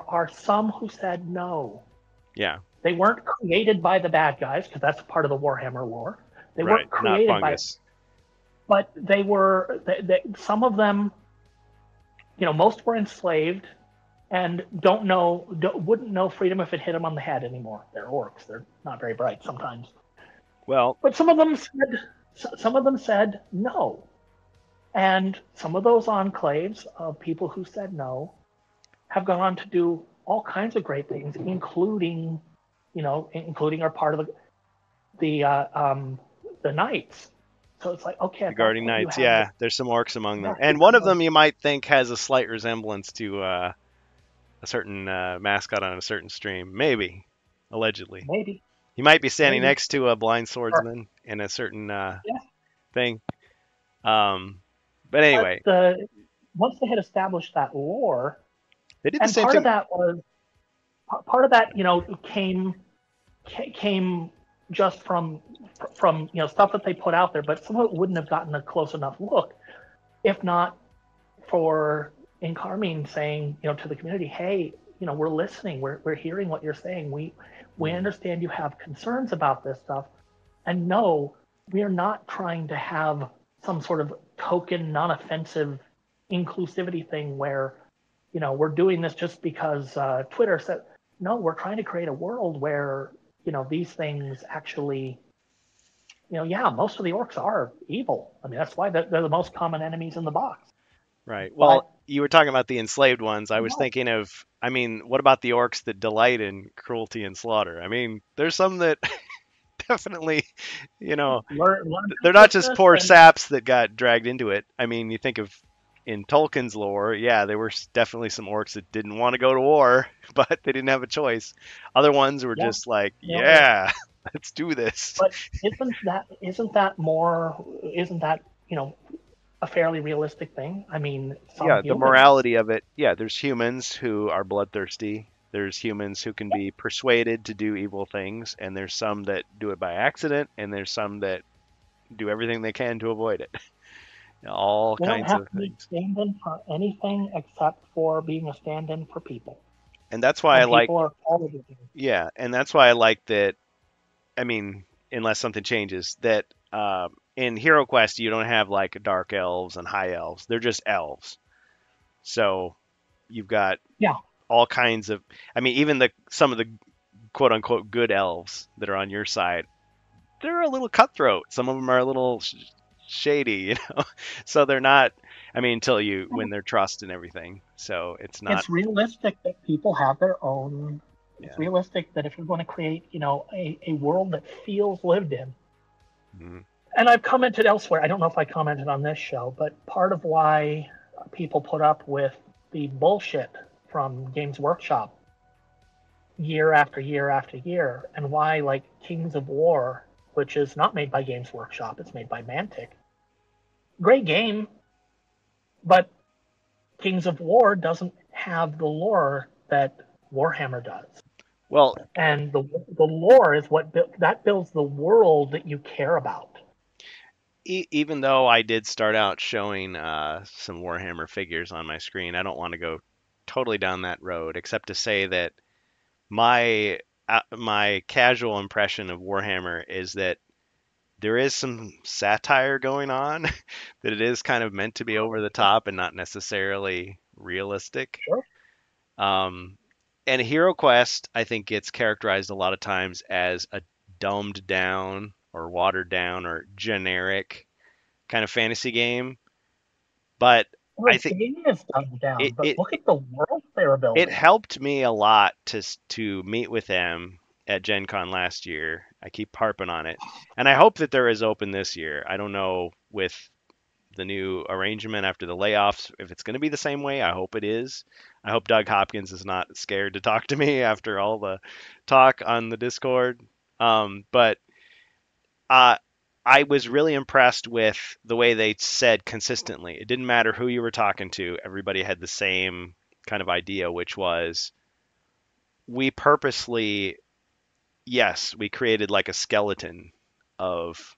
are some who said no. Yeah. They weren't created by the bad guys, because that's part of the Warhammer lore. They weren't created by... But they were, some of them, most were enslaved and wouldn't know freedom if it hit them on the head anymore. They're orcs. They're not very bright sometimes. Well, but some of them said no. And some of those enclaves of people who said no have gone on to do all kinds of great things, including are part of the Knights. So it's like, okay. The Guarding Knights, yeah. There's some orcs among them. And one of them you might think has a slight resemblance to a certain mascot on a certain stream. Maybe. Allegedly. Maybe. He might be standing next to a blind swordsman in a certain thing. But anyway. Once they had established that lore, they did the same thing. Part of that, came just from stuff that they put out there, but some of it wouldn't have gotten a close enough look if not for Incarmine saying, to the community, hey, we're listening, we're hearing what you're saying, we understand you have concerns about this stuff, and no, we are not trying to have some sort of token non-offensive inclusivity thing where we're doing this just because Twitter said. No, we're trying to create a world where these things actually, most of the orcs are evil. I mean, that's why they're the most common enemies in the box. Right. Well, you were talking about the enslaved ones. I was thinking of, what about the orcs that delight in cruelty and slaughter? I mean, there's some that definitely, they're not just poor saps that got dragged into it. I mean, you think of in Tolkien's lore, there were definitely some orcs that didn't want to go to war, but they didn't have a choice. Other ones were just like, let's do this. But isn't that a fairly realistic thing? I mean, the morality of it. Yeah, there's humans who are bloodthirsty. There's humans who can be persuaded to do evil things, and there's some that do it by accident, and there's some that do everything they can to avoid it. All kinds of things. They don't have to be stand-in for anything except for being a stand-in for people. And that's why and that's why I like that. I mean, unless something changes, that in HeroQuest, you don't have like dark elves and high elves. They're just elves. So you've got Yeah. all kinds of. I mean, even some of the quote unquote good elves that are on your side, they're a little cutthroat. Some of them are a little shady, you know. So they're not. I mean, until you win their trust and everything. So it's not. It's realistic that people have their own. Yeah. It's realistic that if you're going to create, a world that feels lived in. Mm-hmm. And I've commented elsewhere. I don't know if I commented on this show, but part of why people put up with the bullshit from Games Workshop year after year after year, and why, like, Kings of War, which is not made by Games Workshop, it's made by Mantic. Great game, but Kings of War doesn't have the lore that Warhammer does. Well, and the lore is what that builds the world that you care about. Even though I did start out showing some Warhammer figures on my screen, I don't want to go totally down that road, except to say that my casual impression of Warhammer is that there is some satire going on, that it is kind of meant to be over the top and not necessarily realistic. Sure. And HeroQuest, I think, gets characterized a lot of times as a dumbed down or watered down or generic kind of fantasy game. But I think the game is dumbed down, but look at the world they were building. It helped me a lot to meet with them at Gen Con last year. I keep harping on it. And I hope that there is open this year. I don't know with the new arrangement after the layoffs if it's going to be the same way. I hope it is. I hope Doug Hopkins is not scared to talk to me after all the talk on the Discord. But I was really impressed with the way they said consistently. It didn't matter who you were talking to. Everybody had the same kind of idea, which was we purposely, yes, we created like a skeleton of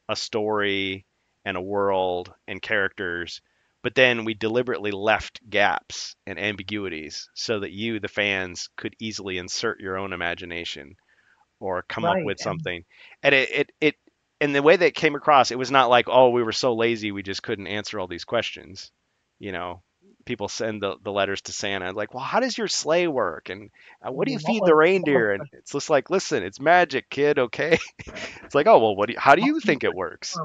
a story and a world and characters, but then we deliberately left gaps and ambiguities so that you, the fans, could easily insert your own imagination or come up with something. And it and the way that it came across, it was not like, oh, we were so lazy we just couldn't answer all these questions. You know, people send the letters to Santa like, well, how does your sleigh work? And what do you feed the reindeer? And it's just like, listen, it's magic, kid. Okay. It's like, oh, well, how do you think it works?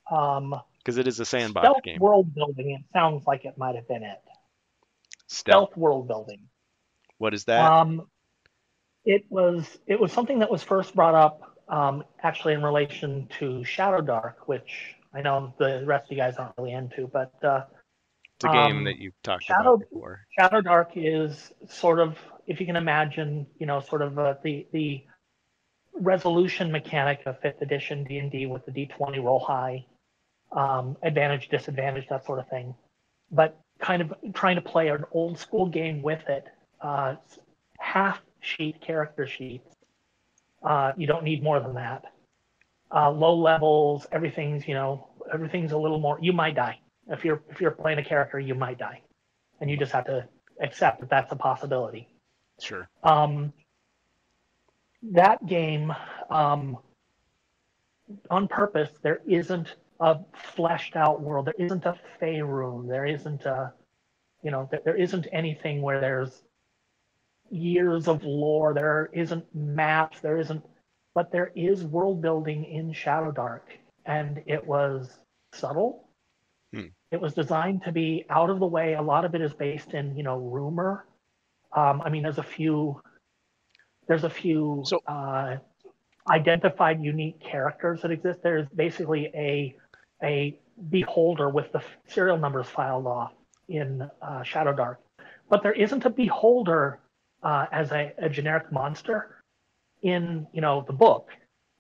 Because it is a sandbox stealth game. World building. It sounds like it might have been it. Stealth world building. What is that? It was something that was first brought up actually in relation to Shadow Dark, which I know the rest of you guys aren't really into, but it's a game that you've talked about before. Shadow Dark is sort of, if you can imagine, sort of the resolution mechanic of 5th edition D&D with the D20 roll high, advantage, disadvantage, that sort of thing. But kind of trying to play an old school game with it, half sheet character sheets. You don't need more than that. Low levels, everything's a little more. You might die if you're playing a character. You might die, and you just have to accept that that's a possibility. Sure. That game, on purpose, there isn't a fleshed out world. There isn't a Fey room. There isn't there isn't anything where there's years of lore. There isn't maps. But there is world building in Shadow Dark, and it was subtle. It was designed to be out of the way. A lot of it is based in rumor. I mean, there's a few identified unique characters that exist. There's basically a beholder with the serial numbers filed off in Shadow Dark, but there isn't a beholder as a generic monster in the book.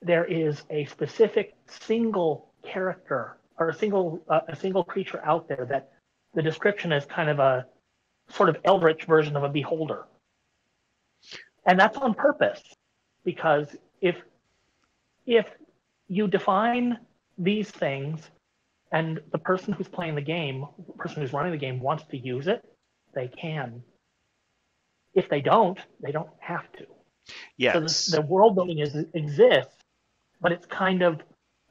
There is a specific single character or a single creature out there that the description is kind of a sort of eldritch version of a beholder, and that's on purpose, because if you define these things and the person who's playing the game, the person who's running the game wants to use it, they can. If they don't have to. Yes. So the world building exists, but it's kind of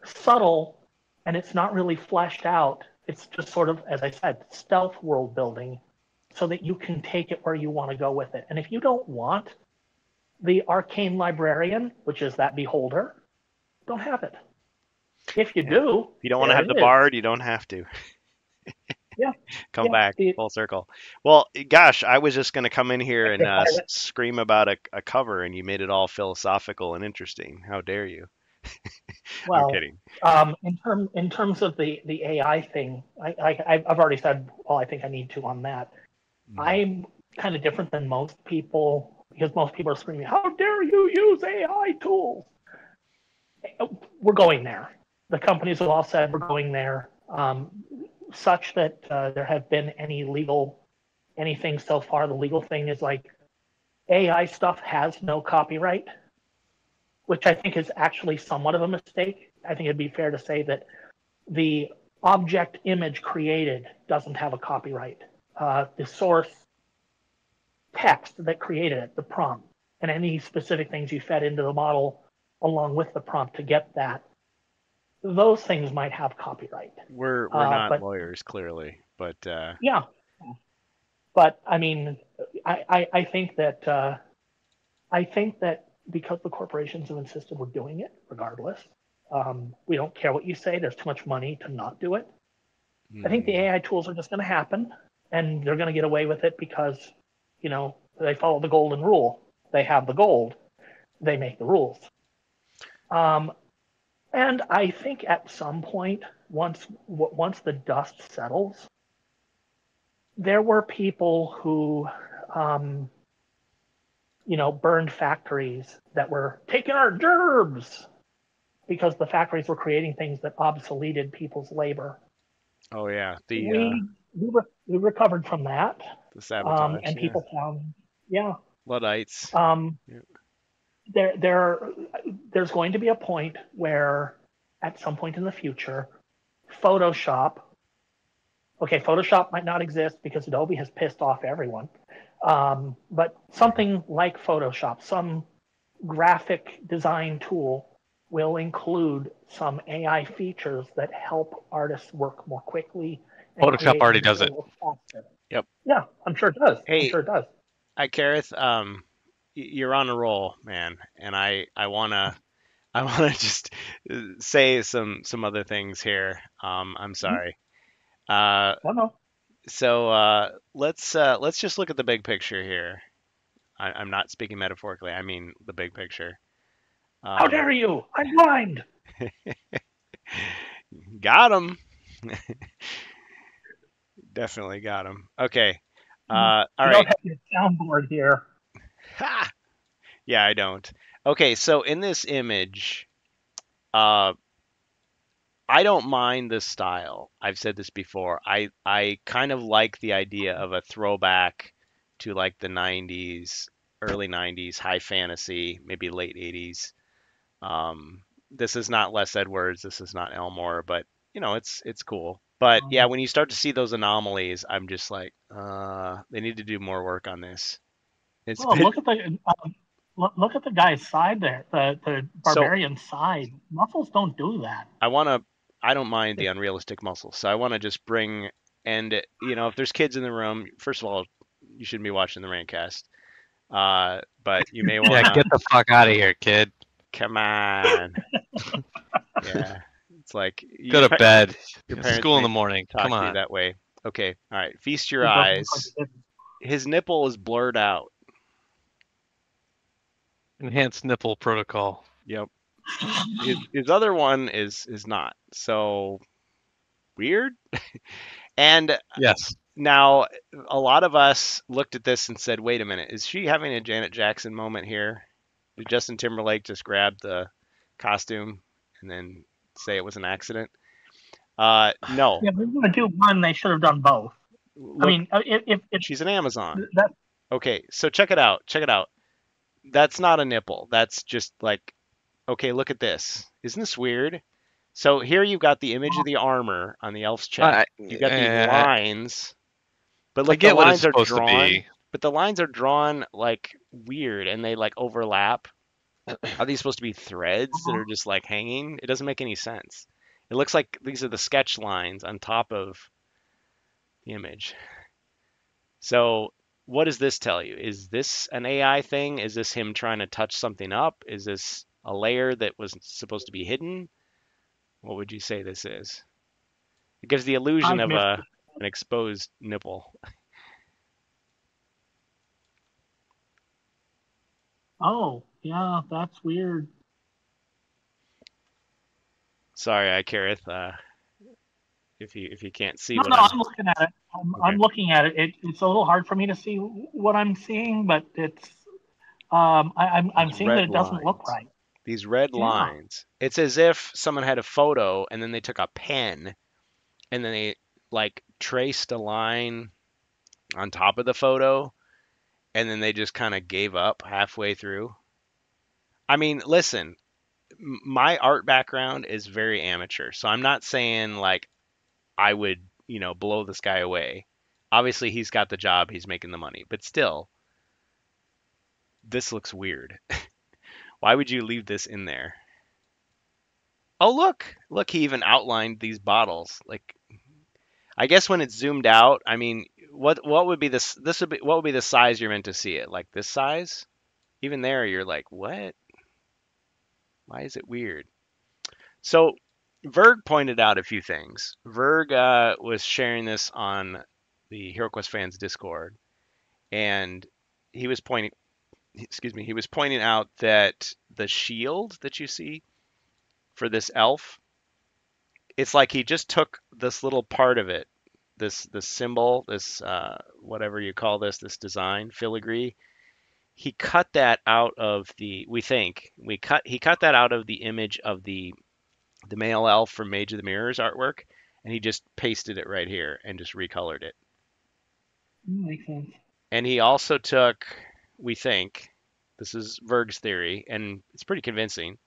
subtle, and it's not really fleshed out. It's just sort of, as I said, stealth world building so that you can take it where you want to go with it. And if you don't want the arcane librarian, which is that beholder, don't have it. If you do, if you don't want to have the bard, you don't have to. Yeah. Come back full circle. Well, gosh, I was just going to come in here and scream about a cover, and you made it all philosophical and interesting. How dare you? Well, I'm kidding. In terms of the AI thing, I've already said all I think I need to on that. I'm kind of different than most people because most people are screaming, "How dare you use AI tools?" We're going there. The companies have all said we're going there, such that there have been anything so far. The legal thing is like AI stuff has no copyright, which I think is actually somewhat of a mistake. I think it'd be fair to say that the object image created doesn't have a copyright. The source text that created it, the prompt, and any specific things you fed into the model along with the prompt to get that, those things might have copyright. We're not lawyers, clearly, but yeah. But I mean, I think that because the corporations have insisted we're doing it regardless, we don't care what you say. There's too much money to not do it. I think the AI tools are just going to happen, and they're going to get away with it because, they follow the golden rule. They have the gold. They make the rules. And I think at some point, once the dust settles, there were people who, burned factories that were taking our gerbs because the factories were creating things that obsoleted people's labor. Oh yeah, we recovered from that. The sabotage, and people found, Luddites. There's going to be a point where, at some point in the future, Photoshop might not exist because Adobe has pissed off everyone. But something like Photoshop, some graphic design tool, will include some AI features that help artists work more quickly. Photoshop already does it. Yep. Yeah, I'm sure it does. Hey, I'm sure it does. iKarith, you're on a roll, man, and I wanna just say some other things here. I'm sorry. No. So let's just look at the big picture here. I'm not speaking metaphorically. I mean the big picture. How dare you? I'm blind. Got him. Definitely got him. Okay. All right. don't have your soundboard here. Ha! Yeah, I don't. Okay, so in this image, I don't mind the style. I've said this before. I kind of like the idea of a throwback to like the 90s, early 90s, high fantasy, maybe late 80s. This is not Les Edwards. This is not Elmore, but it's cool. But yeah, when you start to see those anomalies, I'm just like, they need to do more work on this. Look at the guy's side there, the barbarian side. Muscles don't do that. I don't mind the unrealistic muscles. So I want to just bring, and if there's kids in the room, first of all, you shouldn't be watching the Rantcast. But you may want to get the fuck out of here, kid. Come on. Yeah. It's like go to bed. Your school in the morning. Come on. That way. Okay. All right. Feast your eyes. His nipple is blurred out. Enhanced nipple protocol. Yep. His other one is not. So weird. And yes. Now, a lot of us looked at this and said, "Wait a minute, is she having a Janet Jackson moment here? Did Justin Timberlake just grab the costume and then say it was an accident?" No. Yeah, we're going to do one. They should have done both. Look, I mean, if she's an Amazon. Okay, so check it out. Check it out. That's not a nipple. That's just like, okay, look at this. Isn't this weird? So here you've got the image of the armor on the elf's chest. You've got these lines. But like the lines are drawn, but the lines are drawn like weird and they like overlap. Are these supposed to be threads that are just like hanging? It doesn't make any sense. It looks like these are the sketch lines on top of the image. So what does this tell you? Is this an AI thing? Is this him trying to touch something up? Is this a layer that was supposed to be hidden? What would you say this is? It gives the illusion I've of missed. an exposed nipple. Oh, yeah, that's weird. Sorry, iKarith, if you can't see No, what no, I'm. I'm looking at it. Okay. I'm looking at it. It's a little hard for me to see what I'm seeing, but it's I'm These seeing that red it doesn't look lines. right. These red Yeah. lines. It's as if someone had a photo and then they took a pen and then they like traced a line on top of the photo and then they just kind of gave up halfway through. I mean, listen, my art background is very amateur, so I'm not saying like I would, blow this guy away. Obviously, he's got the job, he's making the money, but still, this looks weird. Why would you leave this in there? Oh, look, he even outlined these bottles. Like, I guess when it's zoomed out, I mean, what would be this would be what would be the size you're meant to see it? Like this size? Even there, you're like, what? Why is it weird? So, Verg pointed out a few things. Verg was sharing this on the HeroQuest fans Discord, and he was pointing, excuse me, he was pointing out that the shield that you see for this elf, it's like he just took this little part of it, this symbol, this whatever you call this design filigree. He cut that out of the. We think we cut. He cut that out of the image of the male elf from Mage of the Mirrors artwork, and he just pasted it right here and just recolored it. Makes sense. And he also took, we think, this is Verg's theory, and it's pretty convincing,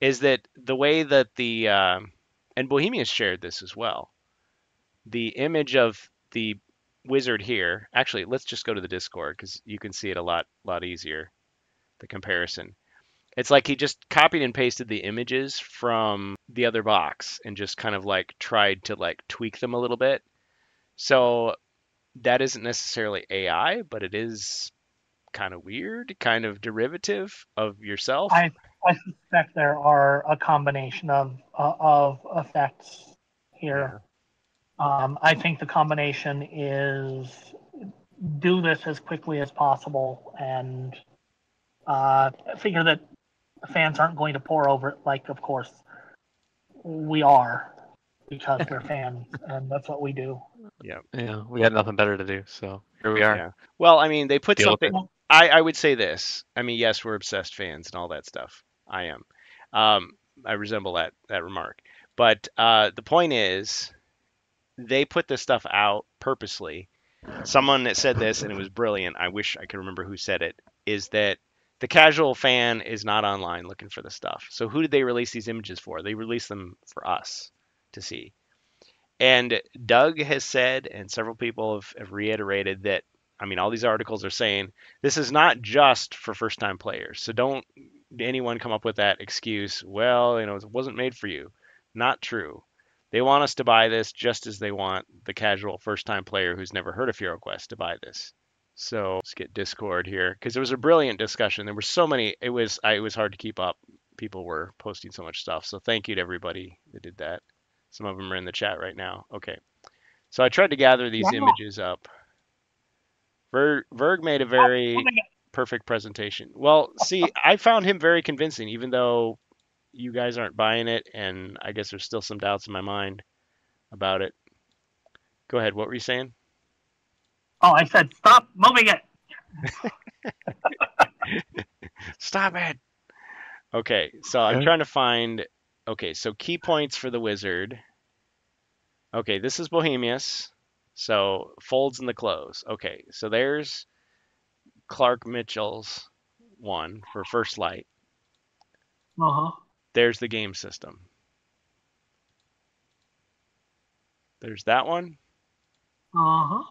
is that the way that and Bohemians shared this as well, the image of the wizard here, actually, let's just go to the Discord because you can see it a lot easier, the comparison. It's like he just copied and pasted the images from the other box and just kind of like tried to like tweak them a little bit. So that isn't necessarily AI, but it is kind of weird, kind of derivative of yourself. I suspect there are a combination of effects Yeah. here. I think the combination is do this as quickly as possible and figure that fans aren't going to pour over it like, of course, we are because we're fans and that's what we do. Yeah. Yeah, we had nothing better to do, so here we are. Yeah. Well, I mean, they put Deal with something. it. I would say this. I mean, yes, we're obsessed fans and all that stuff. I am. Um, I resemble that remark. But the point is, they put this stuff out purposely. Someone that said this, and it was brilliant. I wish I could remember who said it. Is that the casual fan is not online looking for the stuff. So who did they release these images for? They released them for us to see. And Doug has said, and several people have reiterated that, I mean, all these articles are saying this is not just for first time players. So don't anyone come up with that excuse, well, it wasn't made for you. Not true. They want us to buy this just as they want the casual first time player who's never heard of HeroQuest to buy this. So let's get Discord here because there was a brilliant discussion. There were so many, it was hard to keep up. People were posting so much stuff. So thank you to everybody that did that. Some of them are in the chat right now. Okay. So I tried to gather these Yeah. images up. Verg made a very perfect presentation. Well, see, I found him very convincing, even though you guys aren't buying it, and I guess there's still some doubts in my mind about it. Go ahead. What were you saying? Oh, I said stop moving it. Stop it. Okay, so I'm trying to find. Okay, so key points for the wizard. Okay, this is Bohemius. So folds in the clothes. Okay, so there's Clark Mitchell's one for First Light. Uh-huh. There's the game system. There's that one. Uh-huh.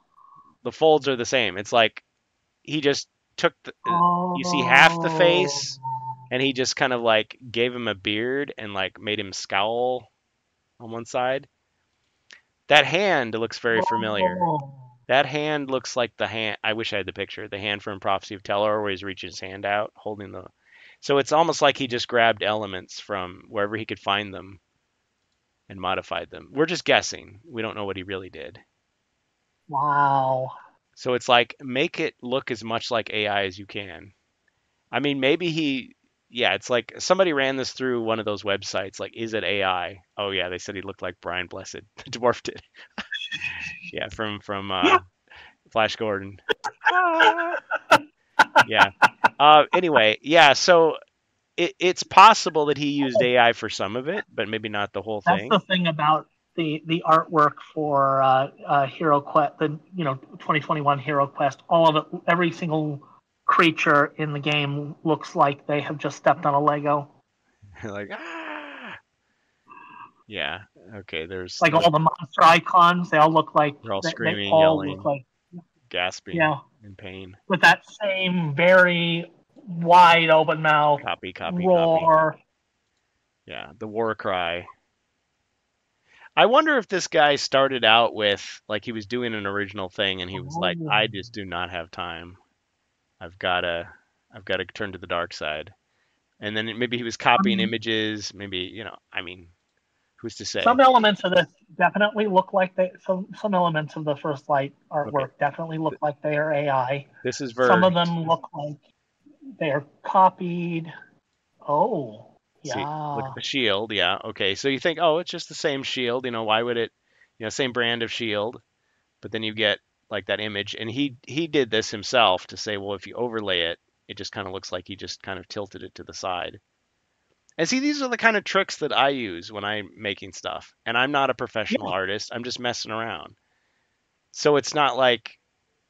The folds are the same. It's like he just took you see half the face and he just kind of like gave him a beard and like made him scowl on one side. That hand looks very familiar. Oh. That hand looks like the hand. I wish I had the picture. The hand from Prophecy of Telor, where he's reaching his hand out, holding the. So it's almost like he just grabbed elements from wherever he could find them and modified them. We're just guessing. We don't know what he really did. Wow. So it's like make it look as much like AI as you can. I mean, maybe he. Yeah, it's like somebody ran this through one of those websites. Like, is it AI? Oh yeah, they said he looked like Brian Blessed. The dwarf did. Yeah, from Flash Gordon. Yeah. Anyway, yeah. So it's possible that he used AI for some of it, but maybe not the whole thing. That's the thing about the artwork for HeroQuest, the 2021 HeroQuest. All of it, every single creature in the game looks like they have just stepped on a Lego. Like yeah. Okay. There's like all the monster icons. They all look like they're all screaming, they all yelling, look like, gasping, yeah, in pain. with that same very wide open mouth Copy. roar. Yeah, the war cry. I wonder if this guy started out with like he was doing an original thing and he was like, I just do not have time. I've gotta turn to the dark side. And then maybe he was copying images. Maybe I mean, who's to say? Some elements of this definitely look like some elements of the First Light artwork definitely look like they are AI. This is some of them look like they are copied. Oh. Yeah. See, look at the shield. Yeah. Okay. So you think, oh, it's just the same shield. Why would it, same brand of shield, but then you get like that image, and he did this himself to say, well, if you overlay it, it just kind of looks like he just kind of tilted it to the side. And see, these are the kind of tricks that I use when I'm making stuff, and I'm not a professional artist. I'm just messing around. So it's not like,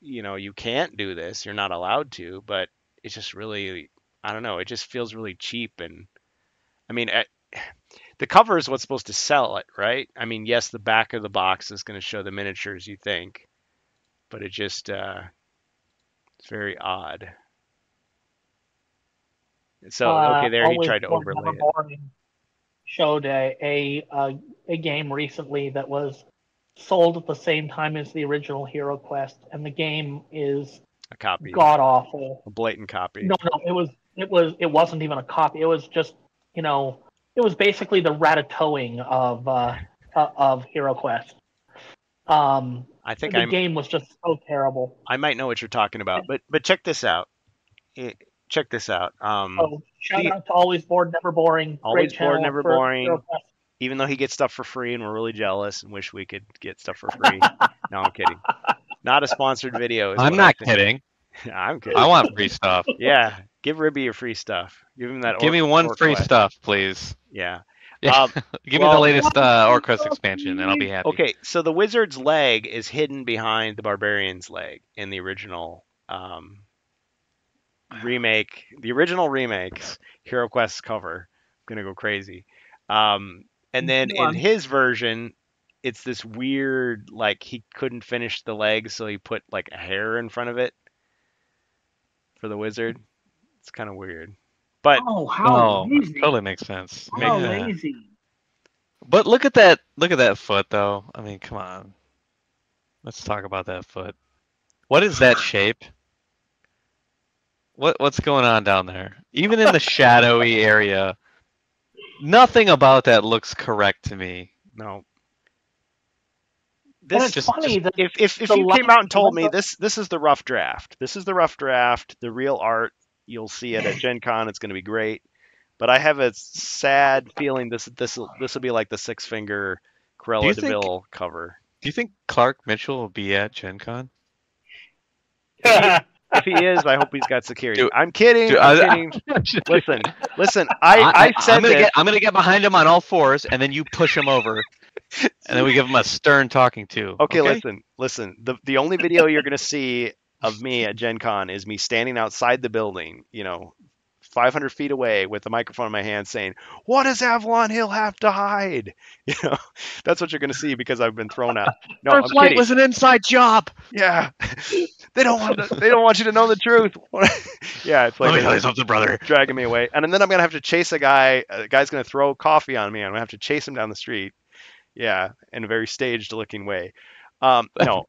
you can't do this. You're not allowed to, but it's just really, I don't know. It just feels really cheap and. I mean, the cover is what's supposed to sell it, right? I mean, yes, the back of the box is going to show the miniatures, you think, but it just it's very odd. So okay, there he tried to overlay it. Showed a game recently that was sold at the same time as the original HeroQuest, and the game is a copy, god awful, a blatant copy. No, it wasn't even a copy. It was just. It was basically the ratatouille of HeroQuest. I think the game was just so terrible. I might know what you're talking about, but check this out. Check this out. Shout out to Always Bored, Never Boring. Always Bored, Never Boring. Even though he gets stuff for free, and we're really jealous and wish we could get stuff for free. No, I'm kidding. Not a sponsored video. I'm not kidding. I'm kidding. I want free stuff. Yeah. Give Ribby your free stuff. Give him that. Give me one free stuff, please. Yeah. Give me the latest HeroQuest expansion, and I'll be happy. Okay, so the wizard's leg is hidden behind the barbarian's leg in the original remake. The original remake's HeroQuest cover. I'm gonna go crazy. And then in his version, it's this weird, like he couldn't finish the leg, so he put like a hair in front of it for the wizard. It's kind of weird, but how lazy. Totally makes sense. How lazy. But look at that foot, though. I mean, come on. Let's talk about that foot. What is that shape? What's going on down there? Even in the shadowy area, nothing about that looks correct to me. No. This is funny. If you came out and told me this is the rough draft. This is the rough draft. The real art. You'll see it at Gen Con. It's going to be great. But I have a sad feeling this will be like the Six Finger Cruella de Vil cover. Do you think Clark Mitchell will be at Gen Con? If he is, I hope he's got security. I'm kidding. I'm kidding. Listen. I said I'm gonna get behind him on all fours, and then you push him over, and then we give him a stern talking to. Okay? Listen. The only video you're gonna see of me at Gen Con is me standing outside the building, 500 feet away with the microphone in my hand saying, "What does Avalon Hill have to hide?" You know, that's what you're going to see because I've been thrown out. No, I'm First Light kidding. was an inside job. Yeah, they don't want you to know the truth. Yeah, it's like Let me tell you something, brother. dragging me away, and then I'm gonna have to chase a guy. A guy's gonna throw coffee on me, and I'm gonna have to chase him down the street. Yeah, in a very staged looking way. No,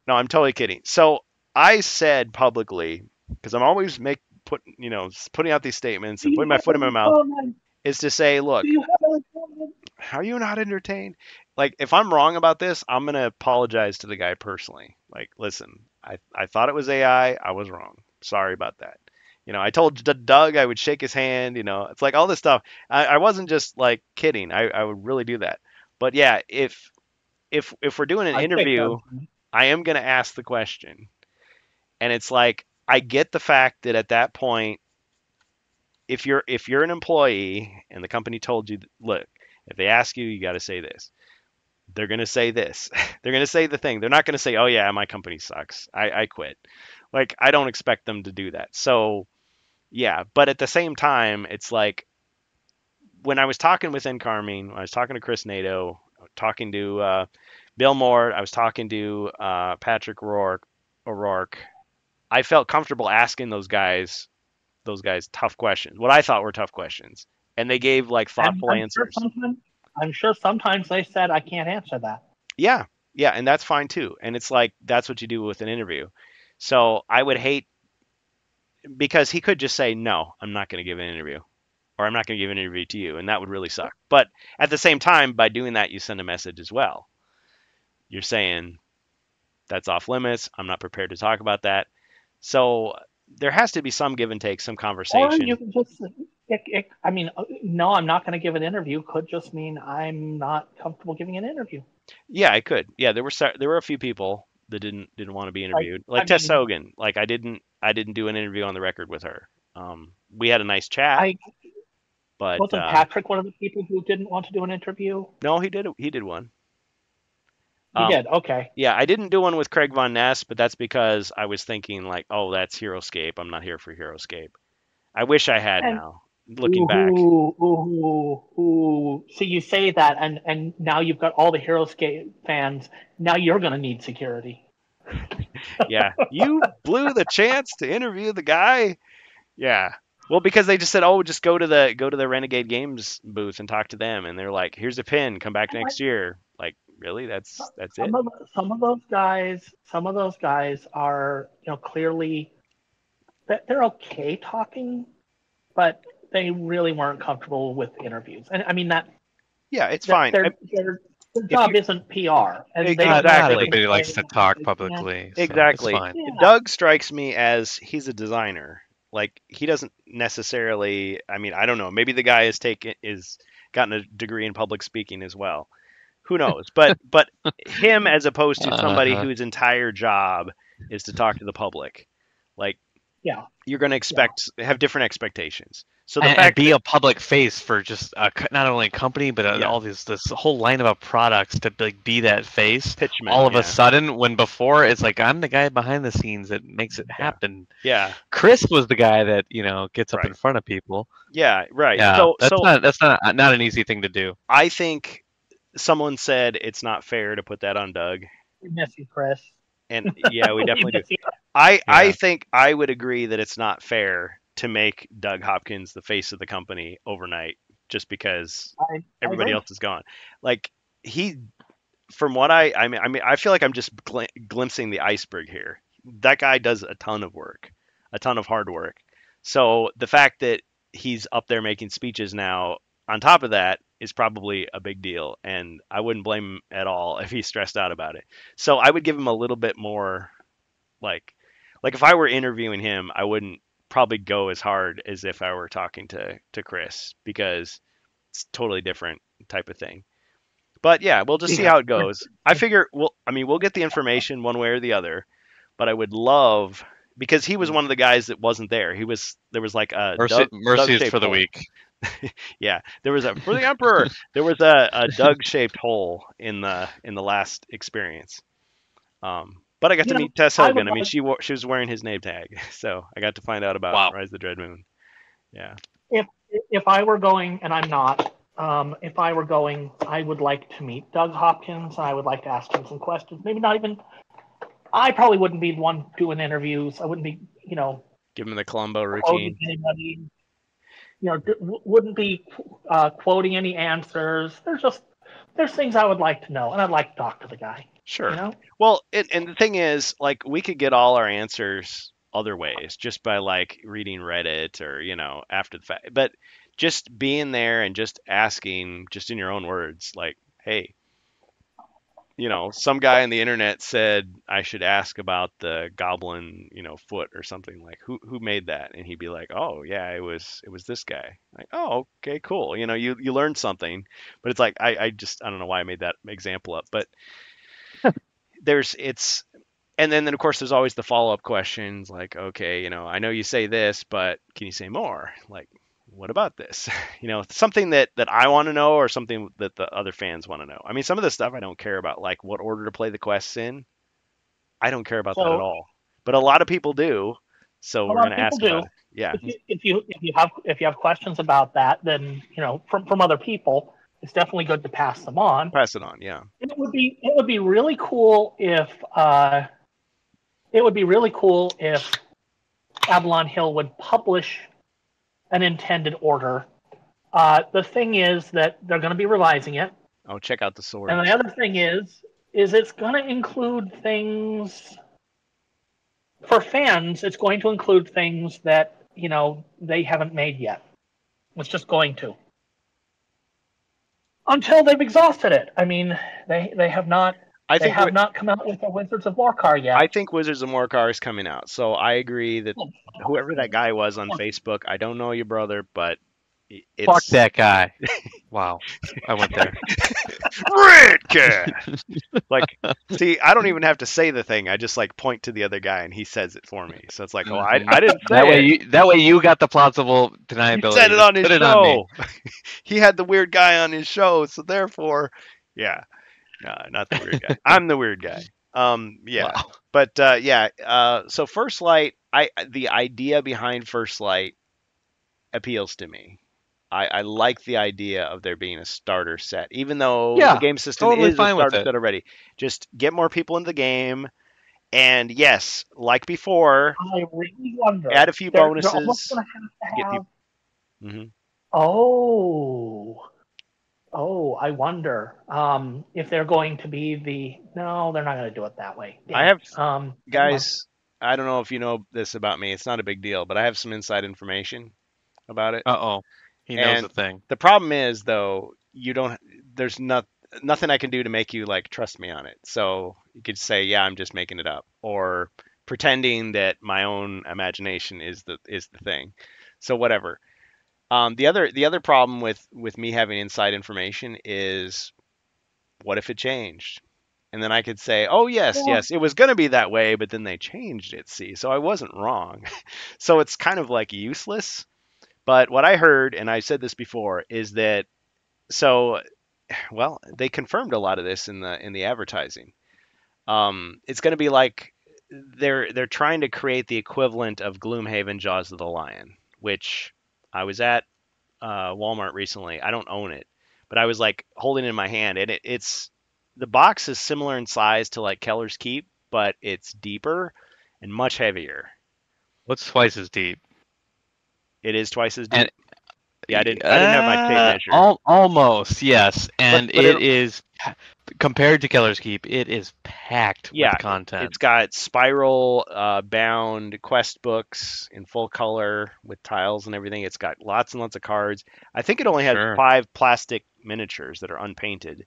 I'm totally kidding. So I said publicly, because I'm always putting out these statements and putting my foot in my mouth, is to say, look, how are you not entertained? Like, if I'm wrong about this, I'm gonna apologize to the guy personally. Like, listen, I thought it was AI. I was wrong. Sorry about that. I told Doug I would shake his hand. It's like all this stuff. I wasn't just like kidding. I would really do that. But yeah, if we're doing an interview, I am gonna ask the question. And it's like, I get the fact that at that point, if you're an employee and the company told you, look, if they ask you, you got to say this. They're gonna say this. They're gonna say the thing. They're not gonna say, oh yeah, my company sucks. I quit. Like, I don't expect them to do that. So yeah, but at the same time, it's like when I was talking with Encarmine, when I was talking to Chris Nato, talking to Bill Moore, I was talking to Patrick O'Rourke. I felt comfortable asking those guys tough questions, what I thought were tough questions, and they gave like thoughtful answers. I'm sure sometimes they said, I can't answer that. Yeah, and that's fine too. And it's like, that's what you do with an interview. So I would hate, because he could just say, no, I'm not going to give an interview, or I'm not going to give an interview to you, and that would really suck. But at the same time, by doing that, you send a message as well. You're saying, that's off limits. I'm not prepared to talk about that. So there has to be some give and take, some conversation. Or you can just, no, I'm not going to give an interview could just mean I'm not comfortable giving an interview. Yeah, I could. Yeah, there were a few people that didn't want to be interviewed. Like Tess Hogan. Like I didn't do an interview on the record with her. We had a nice chat. But wasn't Patrick one of the people who didn't want to do an interview? No, he did. He did one. He did. Okay. Yeah, I didn't do one with Craig Von Ness, but that's because I was thinking like, oh, that's HeroScape. I'm not here for HeroScape. I wish I had now. Looking back. See, you say that, and now you've got all the HeroScape fans. Now you're going to need security. Yeah, you blew the chance to interview the guy. Yeah. Well, because they just said, oh, just go to the Renegade Games booth and talk to them, and they're like, here's a pin, come back next year. Like, really? That's it? Some of those guys are, clearly they're okay talking, but they really weren't comfortable with interviews. And I mean that. Yeah, it's fine. Their job isn't PR. And exactly. Not everybody likes to talk publicly. So exactly. Yeah. Doug strikes me as he's a designer. Like, he doesn't necessarily. I mean, I don't know. Maybe the guy has gotten a degree in public speaking as well. Who knows? But him as opposed to somebody whose entire job is to talk to the public, like, yeah, you're going to have different expectations. So and be a public face for just not only a company, but all this whole line of products to be that face. Pitchman, all of a sudden, when before it's like, I'm the guy behind the scenes that makes it happen. Yeah. Chris was the guy that gets up in front of people. Yeah. Right. Yeah, so that's not an easy thing to do. I think someone said it's not fair to put that on Doug. We miss you, Chris. And yeah, we definitely do. I think I would agree that it's not fair to make Doug Hopkins the face of the company overnight just because everybody else is gone. Like, from what I mean, I feel like I'm just glimpsing the iceberg here. That guy does a ton of work, a ton of hard work. So the fact that he's up there making speeches now, on top of that, is probably a big deal. And I wouldn't blame him at all if he's stressed out about it. So I would give him a little bit more, like if I were interviewing him, I wouldn't probably go as hard as if I were talking to Chris, because it's totally different type of thing. But yeah, we'll just see how it goes. I figure we'll get the information one way or the other, but I would love, because he was one of the guys that wasn't there. There was like a mercy for the week. Yeah, there was for the Emperor. There was a Doug-shaped hole in the last experience. But I got to meet Tess Hogan. I mean, she was wearing his name tag, so I got to find out about Rise of the Dread Moon. Yeah. if I were going, and I'm not, if I were going, I would like to meet Doug Hopkins. I would like to ask him some questions. Maybe not even. I probably wouldn't be the one doing interviews. I wouldn't be, Give him the Columbo quoting routine. anybody. Wouldn't be quoting any answers. There's things I would like to know, and I'd like to talk to the guy. Sure. Well, and the thing is, like, we could get all our answers other ways, just by like reading Reddit or after the fact. But just being there and just asking, just in your own words, like, hey, some guy on the internet said I should ask about the goblin, foot or something, like who made that? And he'd be like, oh yeah, it was this guy. Like, oh, okay, cool. You learned something. But it's like I don't know why I made that example up, but and then of course there's always the follow-up questions like, okay, I know you say this, but can you say more? Like, what about this? Something that I want to know, or something that the other fans want to know. I mean, some of the stuff I don't care about, like what order to play the quests in. I don't care about that at all. But a lot of people do. So we're going to ask about it. Yeah. If you have questions about that, then from other people, it's definitely good to pass them on. Pass it on, yeah. It would be really cool if Avalon Hill would publish an intended order. The thing is that they're going to be revising it. Oh, check out the sword. And the other thing is it's going to include things for fans. It's going to include things that they haven't made yet. It's just going to, until they've exhausted it. I mean, they have not. They have not come out with the Wizards of Morcar yet. I think Wizards of Morcar is coming out. So I agree that whoever that guy was on Facebook, I don't know you, brother, but it's... Fuck that guy. Wow. I went there. Rant! Like, see, I don't even have to say the thing. I just like point to the other guy and he says it for me. So it's like, oh, I didn't say it. That way you got the plausible deniability. He said it on his show. He had the weird guy on his show. So therefore, yeah. No, not the weird guy. I'm the weird guy. Yeah. Wow. But so First Light, the idea behind First Light appeals to me. I like the idea of there being a starter set, even though the game system is a starter set already. Just get more people in the game, and yes, like before, I really wonder. Add a few bonuses. They're almost gonna have to have... Mm-hmm. Oh, I wonder if they're going to be No, they're not going to do it that way. I have, guys, I don't know if you know this about me. It's not a big deal, but I have some inside information about it. Uh-oh. He knows a thing. The problem is, though, there's nothing I can do to make you, like, trust me on it. So you could say, yeah, I'm just making it up, or pretending that my own imagination is the thing. So whatever. The other problem with me having inside information is, what if it changed? And then I could say, oh, yes, it was going to be that way, but then they changed it, see? So I wasn't wrong. So it's kind of like useless. But what I heard, and I said this before, is that, they confirmed a lot of this in the advertising. It's going to be like they're trying to create the equivalent of Gloomhaven Jaws of the Lion, which... I was at Walmart recently. I don't own it, but I was like holding it in my hand, and it's the box is similar in size to like Keller's Keep, but it's deeper and much heavier. What's twice as deep? It is twice as deep. I didn't have my tape measure. Almost, yes, and it is compared to Keller's Keep. It is packed with content. It's got spiral bound quest books in full color with tiles and everything. It's got lots and lots of cards. I think it only has 5 plastic miniatures that are unpainted.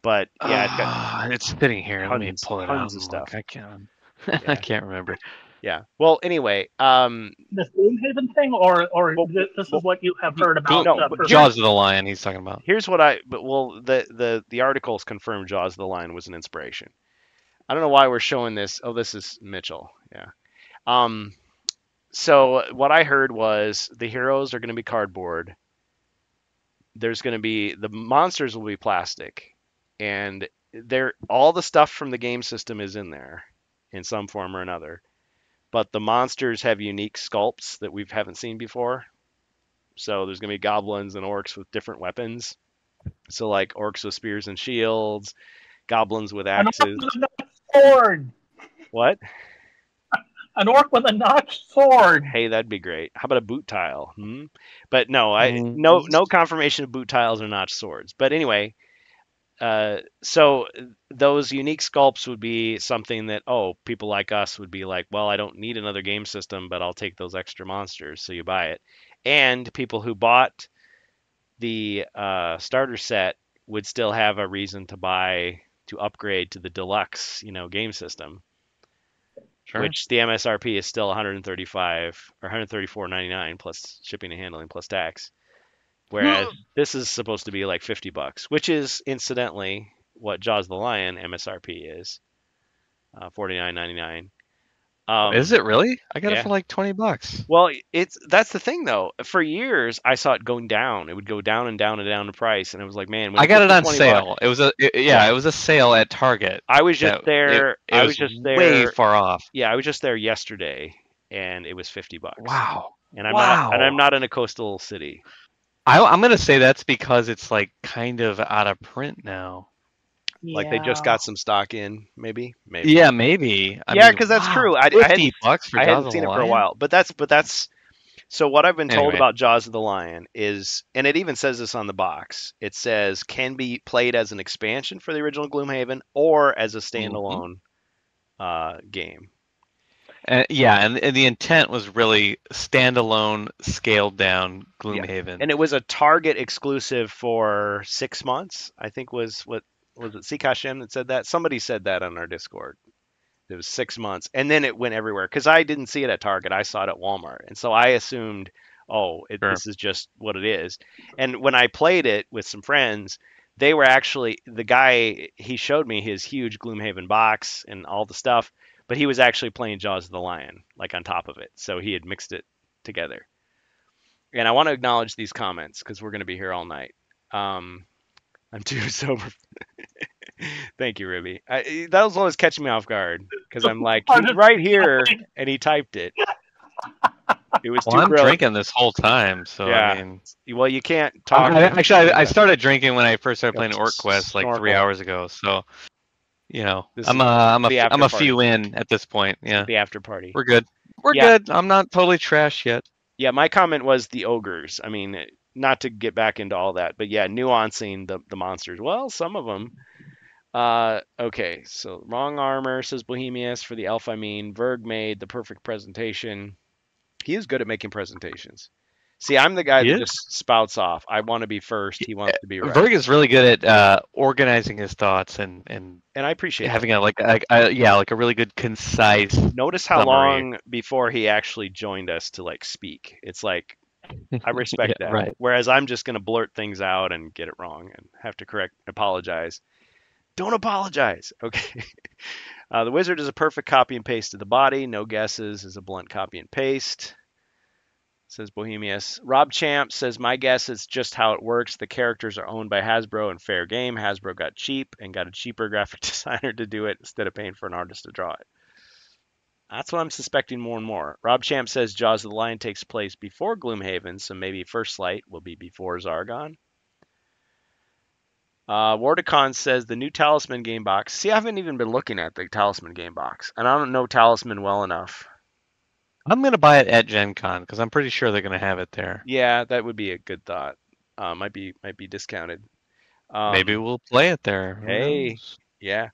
But yeah, it's sitting here. Let me pull it out. Tons of stuff. I can't remember. Yeah. Well, anyway, this Gloomhaven thing, or this is what you have heard about. Jaws of the Lion. He's talking about. Here's what the articles confirmed Jaws of the Lion was an inspiration. I don't know why we're showing this. Oh, this is Mitchell. Yeah. So what I heard was the heroes are going to be cardboard. There's going to be the monsters will be plastic, and all the stuff from the game system is in there in some form or another. But the monsters have unique sculpts that we haven't seen before. So there's going to be goblins and orcs with different weapons. So like orcs with spears and shields, goblins with An orc axes. with a notched sword. What? An orc with a notched sword. Hey, that'd be great. How about a boot tile? But no, Mm. no confirmation of boot tiles or notched swords. But anyway, so those unique sculpts would be something that people like us would be like, well, I don't need another game system, but I'll take those extra monsters, so you buy it. And people who bought the starter set would still have a reason to upgrade to the deluxe, game system, Sure. which the MSRP is still 135 or 134.99 plus shipping and handling plus tax. Whereas this is supposed to be like $50, which is incidentally what Jaws of the Lion MSRP is, $49.99. Is it really? I got yeah. it for like $20. Well, that's the thing though. For years, I saw it going down. It would go down and down and down in price, and it was like, man, when I got it on $20, sale. It was it was a sale at Target. I was just there. It was just way far off. Yeah, I was just there yesterday, and it was $50. Wow. And I'm not in a coastal city. I'm gonna say that's because it's like kind of out of print now. Like they just got some stock in, maybe. Yeah, maybe. Yeah, because that's true. I $50 for I Jaws hadn't of seen the it for a Lion? while. But that's so what I've been told Anyway. about Jaws of the Lion is, and it even says this on the box. It says can be played as an expansion for the original Gloomhaven or as a standalone game. Yeah, and the intent was really standalone, scaled down Gloomhaven. And it was a Target exclusive for 6 months. I think was it Sikashem that said that? Somebody said that on our Discord. It was 6 months, and then it went everywhere because I didn't see it at Target. I saw it at Walmart, and so I assumed, this is just what it is. And when I played it with some friends, they were actually the guy. He showed me his huge Gloomhaven box and all the stuff, but he was actually playing Jaws of the Lion like on top of it. So he had mixed it together. And I want to acknowledge these comments because we're going to be here all night. I'm too sober. Thank you, Ribby. That was always catching me off guard because I'm like, he's right here, and he typed it. It was too I'm brilliant. drinking this whole time, so Yeah. I mean, Well, you can't talk. actually, I started drinking when I first started playing HeroQuest like 3 Snorkel. hours ago. So, This I'm the after a few party. in at this point. Yeah, The after party. we're good. We're Yeah. good. I'm not totally trash yet. Yeah, my comment was the ogres. I mean, not to get back into all that, but yeah, nuancing the monsters. Well, some of them. Okay, so wrong armor, says Bohemius. For the elf, I mean, Verg made the perfect presentation. He is good at making presentations. See, I'm the guy He that is? just spouts off. I want to be first. He wants to be right. Verg is really good at organizing his thoughts and And I appreciate having a really good concise. Notice how summary. long before he actually joined us to like speak. It's like I respect Yeah, that. right. Whereas I'm just gonna blurt things out and get it wrong and have to apologize. Don't apologize. Okay. The wizard is a perfect copy and paste of the body. No guesses is a blunt copy and paste. Says Bohemius. Rob Champ says, my guess is just how it works. The characters are owned by Hasbro and fair game. Hasbro got cheap and got a cheaper graphic designer to do it instead of paying for an artist to draw it. That's what I'm suspecting more and more. Rob Champ says Jaws of the Lion takes place before Gloomhaven, so maybe First Light will be before Zargon. Wardicon says the new Talisman game box. See, I haven't even been looking at the Talisman game box, and I don't know Talisman well enough. I'm gonna buy it at Gen Con because I'm pretty sure they're gonna have it there. Yeah, that would be a good thought. Might be discounted. Maybe we'll play it there. Who Hey, knows? yeah.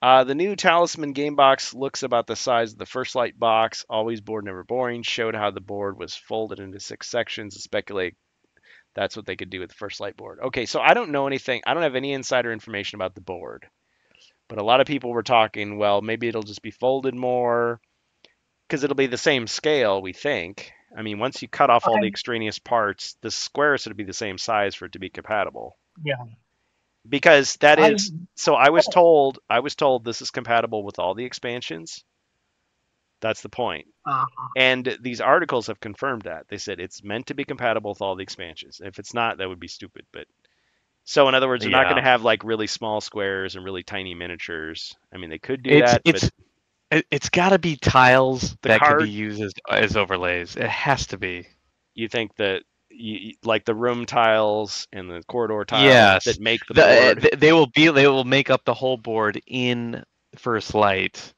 The new Talisman game box looks about the size of the First Light box. Always bored, never boring. Showed how the board was folded into 6 sections. Speculate that's what they could do with the First Light board. Okay, so I don't know anything. I don't have any insider information about the board. But a lot of people were talking, well, maybe it'll just be folded more because it'll be the same scale, we think. I mean, once you cut off all the extraneous parts, the squares would be the same size for it to be compatible. Yeah. Because that is so I was told this is compatible with all the expansions. That's the point. And these articles have confirmed that. They said it's meant to be compatible with all the expansions. If it's not, that would be stupid. But so in other words, they're not going to have like really small squares and really tiny miniatures. I mean, they could do that. It's got to be tiles that card- can be used as overlays. It has to be. You think that like the room tiles and the corridor tiles Yes. that make the board. They will make up the whole board in First Light,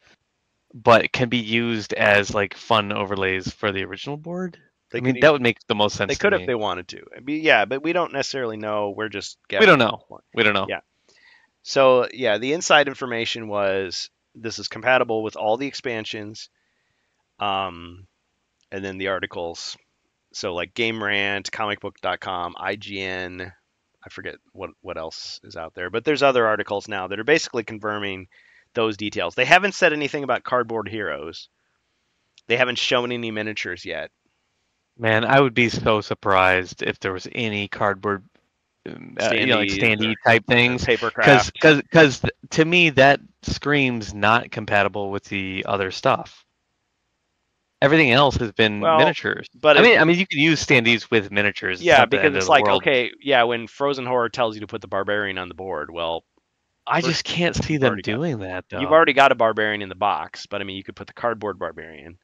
but can be used as like fun overlays for the original board. I mean, that would make the most sense. They could if they wanted to. Yeah, but we don't necessarily know. We're just guessing. We don't know. We don't know. Yeah. So yeah, the inside information was this is compatible with all the expansions, and then the articles. So like Game Rant, comicbook.com, IGN, I forget what else is out there, but there's other articles now that are basically confirming those details. They haven't said anything about cardboard heroes. They haven't shown any miniatures yet. Man, I would be so surprised if there was any cardboard, like standee type things, papercraft. Because to me that screams not compatible with the other stuff. Everything else has been miniatures. But I mean, you can use standees with miniatures. Yeah, because it's like, okay, yeah, when Frozen Horror tells you to put the barbarian on the board, well, I just can't see them doing that, though. You've already got a barbarian in the box, but I mean, you could put the cardboard barbarian.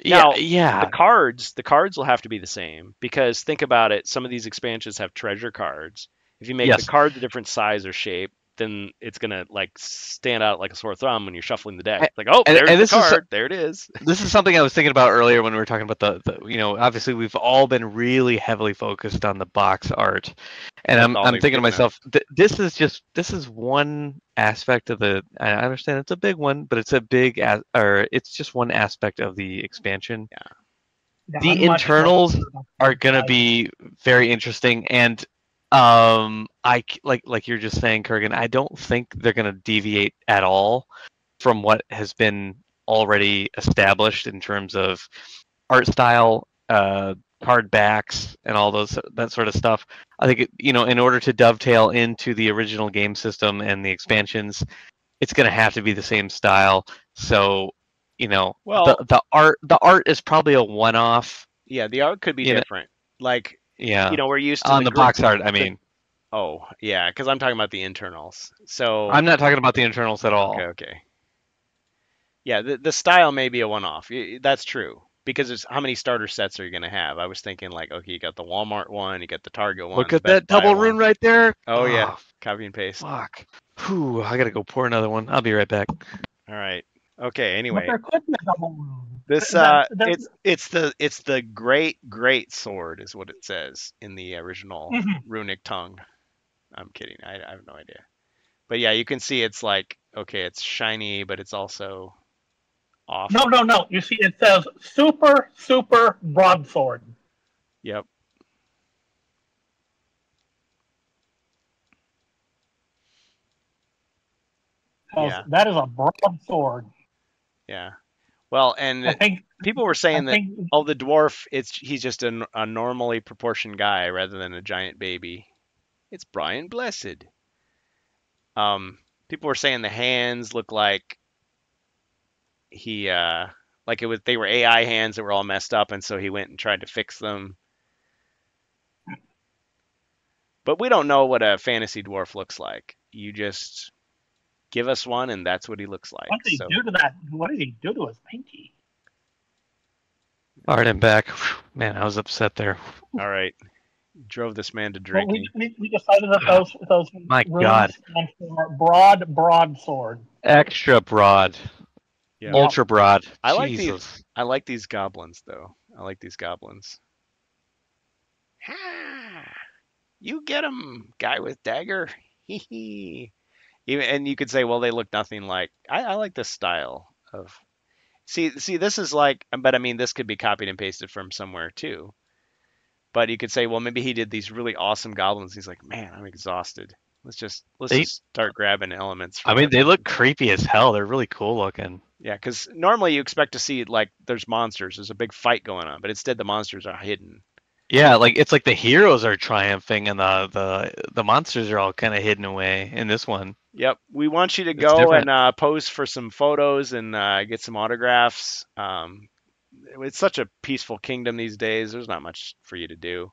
Now, the cards will have to be the same, because think about it, some of these expansions have treasure cards. If you make the cards a different size or shape, then it's gonna like stand out like a sore thumb when you're shuffling the deck. It's like, oh, there's the card. There it is. This is something I was thinking about earlier when we were talking about the obviously we've all been really heavily focused on the box art, and I'm thinking to myself, this is one aspect of the. I understand it's a big one, but it's it's just one aspect of the expansion. Yeah. The internals are gonna be very interesting, and I like you're just saying, Kurgan, I don't think they're going to deviate at all from what has been already established in terms of art style, card backs, and all that sort of stuff. I think in order to dovetail into the original game system and the expansions, it's going to have to be the same style. So, the art is probably a one-off. Yeah, the art could be different. Like. Yeah, we're used to on the box art. I mean, oh yeah, because I'm talking about the internals. So I'm not talking about the internals at all. Okay. Yeah, the style may be a one-off. That's true, because it's how many starter sets are you going to have? I was thinking like, okay, you got the Walmart one, you got the Target one. Look at that double rune right there. Oh yeah, copy and paste. Fuck. Whew, I gotta go pour another one. I'll be right back. All right. Okay. Anyway. But there could be a double rune. This it's the great sword is what it says in the original runic tongue. I'm kidding. I have no idea. But yeah, you can see it's like, okay, it's shiny, but it's also off. No. You see, it says super broadsword. Yep. Yeah. That is a broadsword. Yeah. Well, and people were saying that the dwarf, he's just a normally proportioned guy rather than a giant baby. It's Brian Blessed. People were saying the hands look like they were AI hands that were all messed up, and so he went and tried to fix them. But we don't know what a fantasy dwarf looks like. You just give us one, and that's what he looks like. What did he do to that? What did he do to his pinky? All right, I'm back. Man, I was upset there. All right, drove this man to drinking. Well, we decided that those my God, broad sword, extra broad, ultra broad. I like these goblins though. I like these goblins. Ha! You get him, guy with dagger. Hee hee. And you could say, well, they look nothing like. I like this style of. See, this is like, but I mean, this could be copied and pasted from somewhere too. But you could say, well, maybe he did these really awesome goblins. He's like, man, I'm exhausted. Let's just start grabbing elements. I mean, they look creepy as hell. They're really cool looking. Yeah, because normally you expect to see like there's monsters. There's a big fight going on, but instead the monsters are hidden. Yeah, like it's like the heroes are triumphing and the monsters are all kind of hidden away in this one. Yep, we want you to go and pose for some photos and get some autographs. It's such a peaceful kingdom these days. There's not much for you to do,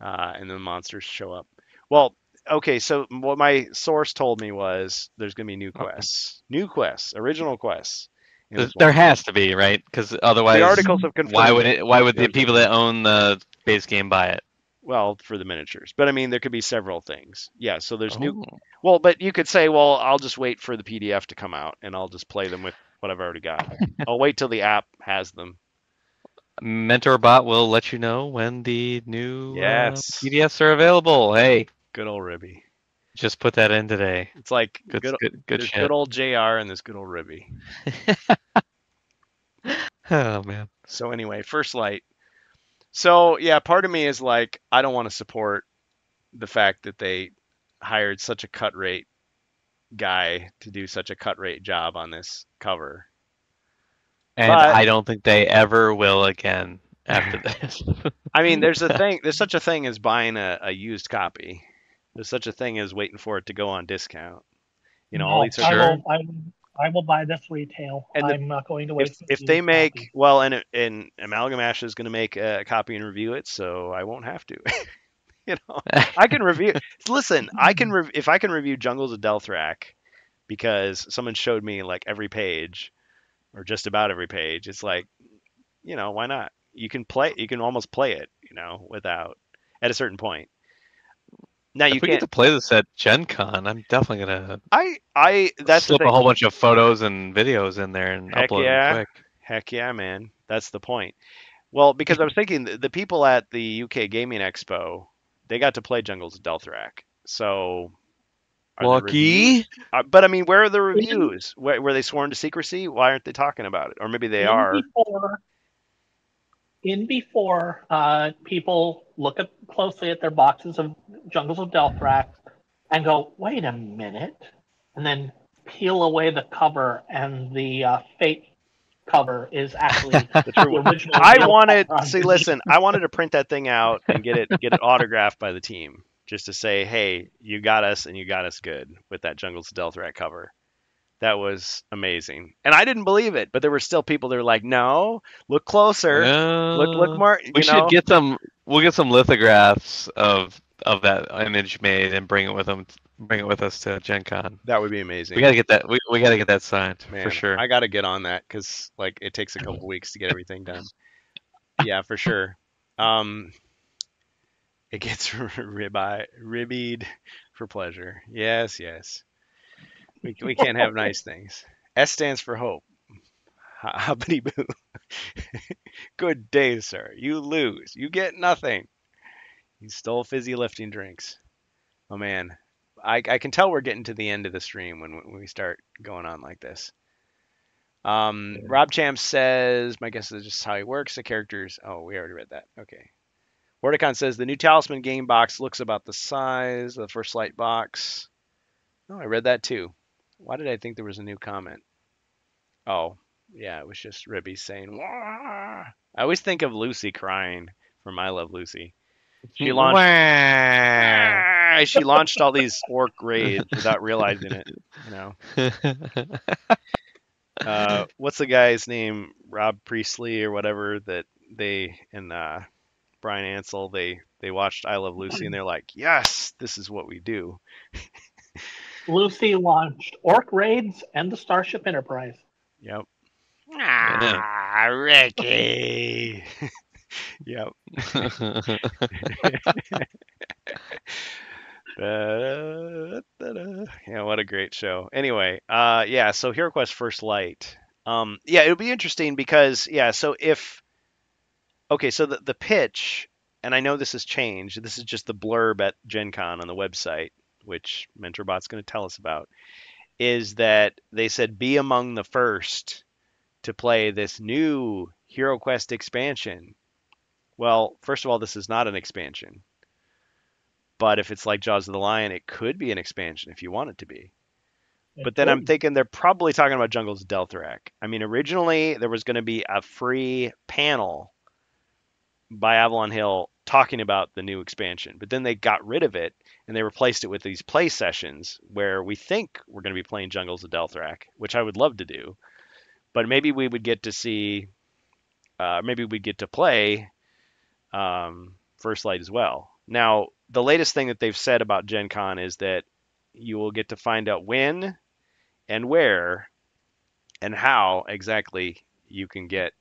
and then the monsters show up. Well, okay, so what my source told me was there's going to be new quests, original quests. There has to be, right? Because otherwise, the articles have confirmed. Why would the people that own the base game, buy it. Well, for the miniatures. But I mean, there could be several things. Yeah, so there's new. Oh. Well, but you could say, well, I'll just wait for the PDF to come out and I'll just play them with what I've already got. I'll wait till the app has them. MentorBot will let you know when the new Yes. PDFs are available. Hey, Good old Ribby. just put that in today. It's like Good there's shit. good old JR and there's good old Ribby. Oh man. So anyway, First Light. So yeah, part of me is like, I don't want to support the fact that they hired such a cut rate guy to do such a cut rate job on this cover. And But I don't think they ever will again after this. I mean, there's such a thing as buying a used copy. There's such a thing as waiting for it to go on discount. You know, all No, these are I will buy this retail. And I'm not going to wait. if they make well, and Amalgamash is going to make a copy and review it, so I won't have to. You know, I can review. Listen, if I can review Jungles of Delthrak because someone showed me like every page or just about every page. It's like, you know, why not? You can almost play it, you know, without at a certain point. Now you if we get can't. to play this at Gen Con, I'm definitely gonna That's the slip a thing. whole bunch of photos and videos in there and Heck upload yeah. them quick. Heck yeah, man. That's the point. Well, because I was thinking the people at the UK Gaming Expo, they got to play Jungles of Delthrak. So are the reviews? Lucky. But I mean, where are the reviews? Were they sworn to secrecy? Why aren't they talking about it? Or maybe they are. Before people look closely at their boxes of Jungles of Delthrak and go, wait a minute, and then peel away the cover, and the fake cover is actually The true one. original. I wanted to print that thing out and get it autographed by the team, just to say, hey, you got us and you got us good with that Jungles of Delthrak cover. That was amazing. And I didn't believe it, but there were still people that were like, no, look closer. Look more, We should get some. We'll get some lithographs of that image made and bring it with them. Bring it with us to Gen Con. That would be amazing. We gotta get that. We gotta get that signed. Man, for sure. I gotta get on that because like it takes a couple weeks to get everything done. Yeah, for sure. It gets ribbied for pleasure. Yes, yes. We can't have nice things. S stands for hope. Hoppity boo. Good day, sir. You lose. You get nothing. You stole fizzy lifting drinks. Oh man, I can tell we're getting to the end of the stream when we start going on like this. Rob Champ says, my guess is just how he works. The characters. Oh, we already read that. Okay. Wordicon says the new Talisman game box looks about the size of the First Light box. Oh, I read that too. Why did I think there was a new comment? Oh, yeah, it was just Ribby saying, wah! I always think of Lucy crying from I Love Lucy. She launched all these orc raids without realizing it, you know. What's the guy's name? Rob Priestley or whatever that they and Brian Ansell, they watched I Love Lucy and they're like, yes, this is what we do. Lucy launched Orc Raids and the Starship Enterprise. Yep. Ricky. Yep. Yeah, what a great show. Anyway, yeah, so HeroQuest First Light. Yeah, it'll be interesting because so the pitch, and I know this has changed. This is just the blurb at Gen Con on the website, which MentorBot's going to tell us about, is that they said be among the first to play this new HeroQuest expansion. Well, first of all, this is not an expansion. But if it's like Jaws of the Lion, it could be an expansion if you want it to be. But then I'm thinking they're probably talking about Jungles of Delthrak. I mean, originally there was going to be a free panel by Avalon Hill talking about the new expansion, but then they got rid of it and they replaced it with these play sessions where we think we're going to be playing Jungles of Delthrak, which I would love to do. But maybe we would get to see, maybe we'd get to play First Light as well. Now, the latest thing that they've said about Gen Con is that you will get to find out when and where and how exactly you can get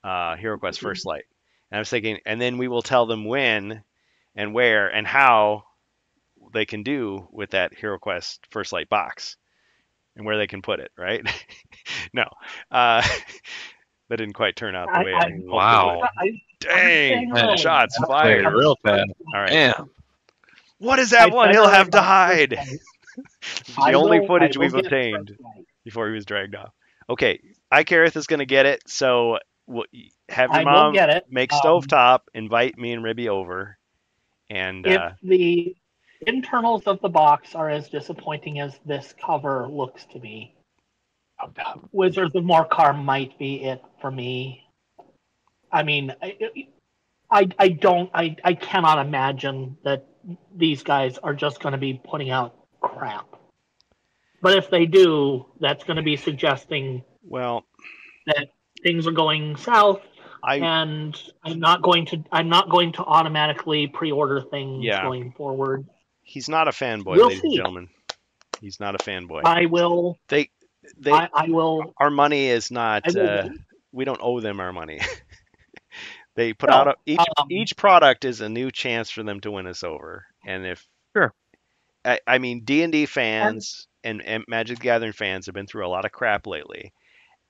HeroQuest First Light. And I was thinking, and then we will tell them when and where and how they can do with that HeroQuest First Light box and where they can put it, right? No, uh, that didn't quite turn out the way I hoped it would. Wow. Dang, Man, shots that's fired. played real bad. All right. Damn. What does Avalon Hill have to hide? The only footage we've get obtained First Light. before he was dragged off. Okay, iKarith is going to get it, so have your I will mom get it. make stovetop, invite me and Ribby over, and If the internals of the box are as disappointing as this cover looks to me, Wizards of Morcar might be it for me. I mean, I cannot imagine that these guys are just going to be putting out crap. But if they do, that's going to be suggesting that things are going south, and I'm not going to automatically pre-order things going forward. He's not a fanboy, We'll ladies and gentlemen. He's not a fanboy. I will. I will. Our money is not. We don't owe them our money. They put out each product is a new chance for them to win us over, and if I mean D&D fans and Magic the Gathering fans have been through a lot of crap lately,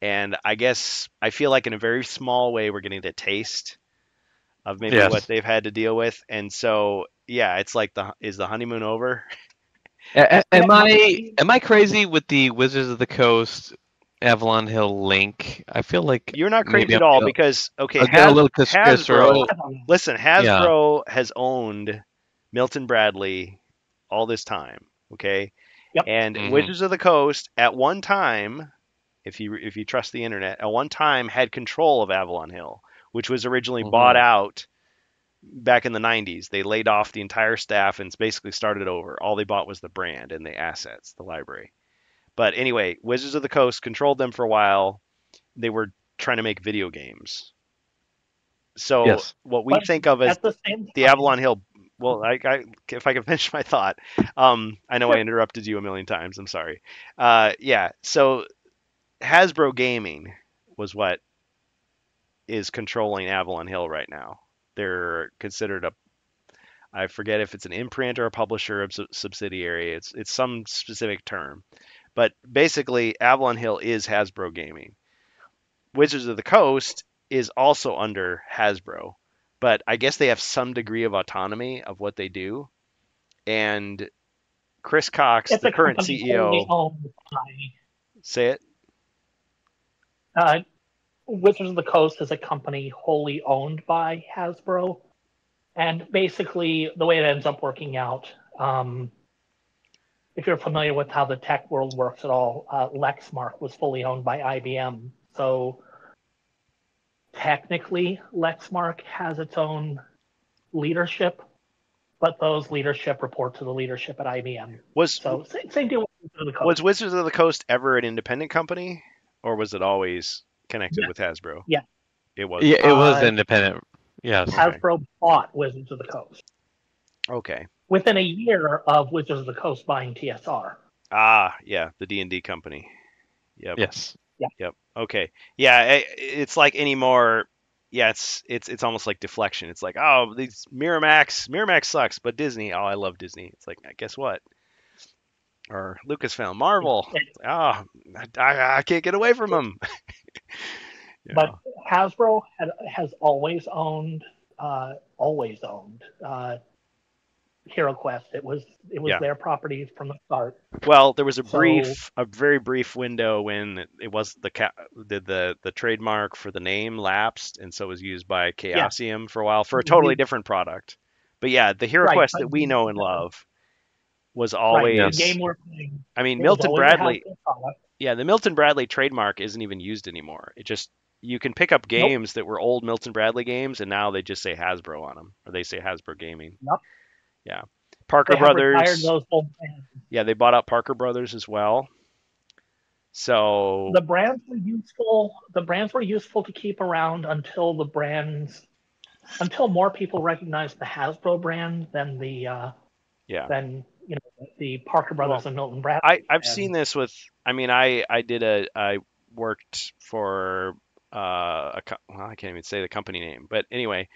and I guess I feel like in a very small way we're getting a taste of maybe what they've had to deal with, and so it's like is the honeymoon over? Am I crazy with the Wizards of the Coast Avalon Hill link? I feel like you're not crazy at all because Hasbro. Listen, Hasbro has owned Milton Bradley all this time, okay? Yep. And Wizards of the Coast at one time, if you trust the internet, at one time had control of Avalon Hill, which was originally bought out back in the 90s. They laid off the entire staff and basically started over. All they bought was the brand and the assets, the library. But anyway, Wizards of the Coast controlled them for a while. They were trying to make video games. So what we think of as the Avalon Hill, well, if I can finish my thought, I know I interrupted you a million times. I'm sorry. So Hasbro Gaming was what is controlling Avalon Hill right now. They're considered I forget if it's an imprint or a publisher of subsidiary. It's some specific term. But basically, Avalon Hill is Hasbro Gaming. Wizards of the Coast is also under Hasbro. But I guess they have some degree of autonomy of what they do. And Chris Cox, the current CEO... Say it? Wizards of the Coast is a company wholly owned by Hasbro. And basically, the way it ends up working out... if you're familiar with how the tech world works at all, Lexmark was fully owned by IBM. So technically, Lexmark has its own leadership, but those leadership report to the leadership at IBM. Same deal with Wizards of the Coast. Was Wizards of the Coast ever an independent company, or was it always connected with Hasbro? Yeah. It was. Yeah, it was independent. Yes. Hasbro bought Wizards of the Coast. Okay. Within a year of Wizards of the Coast buying TSR. The D&D company. Yep. Yes. Yeah. Yep. Okay. Yeah, it's like anymore. Yeah, it's almost like deflection. It's like, oh, these Miramax sucks, but Disney, oh, I love Disney. It's like, guess what? Or Lucasfilm, Marvel. I can't get away from them. But Hasbro has always owned HeroQuest. It was their property from the start. Well, there was a very brief window when it was the trademark for the name lapsed, and so it was used by Chaosium for a while for a totally different product. But yeah, the HeroQuest that we know and love was always. The game we're playing. I mean, Milton Bradley. Yeah, the Milton Bradley trademark isn't even used anymore. It just you can pick up games that were old Milton Bradley games, and now they just say Hasbro on them, or they say Hasbro Gaming. Yep. Yeah. Parker Brothers. Those old brands. Yeah, they bought out Parker Brothers as well. So the brands were useful. The brands were useful to keep around until more people recognized the Hasbro brand than the the Parker Brothers and Milton Bradley. I've seen this with. I mean, I worked for well, I can't even say the company name, but anyway,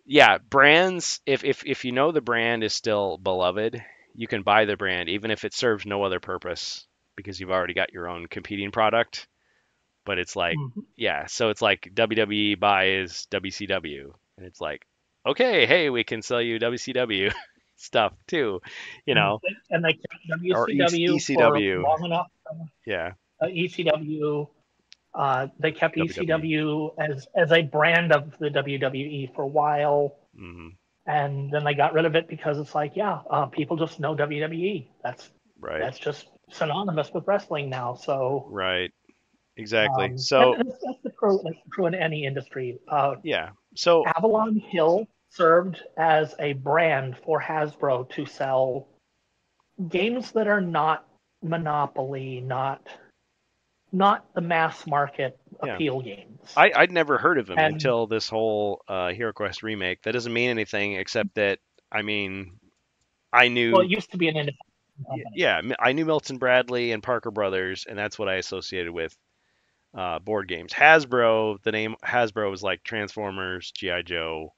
yeah, brands. If you know the brand is still beloved, you can buy the brand even if it serves no other purpose because you've already got your own competing product. But it's like, Mhm. yeah, so it's like WWE buys WCW, and it's like, okay, hey, we can sell you WCW stuff too, you And know, they kept or WCW for ECW, long enough. yeah, ECW. They kept WWE. ECW as a brand of the WWE for a while, Hmm. and then they got rid of it because it's like, yeah, people just know WWE. Right, That's just synonymous with wrestling now. So, right, exactly. and So, that's the true in any industry. yeah, so, Avalon Hill served as a brand for Hasbro to sell games that are not Monopoly, not the mass market yeah, appeal games. I'd never heard of him And until this whole HeroQuest remake. That doesn't mean anything except that, I mean, I well, knew, it used to be an independent company. yeah, I knew Milton Bradley and Parker Brothers, and that's what I associated with board games. Hasbro, the name Hasbro was like Transformers, GI Joe,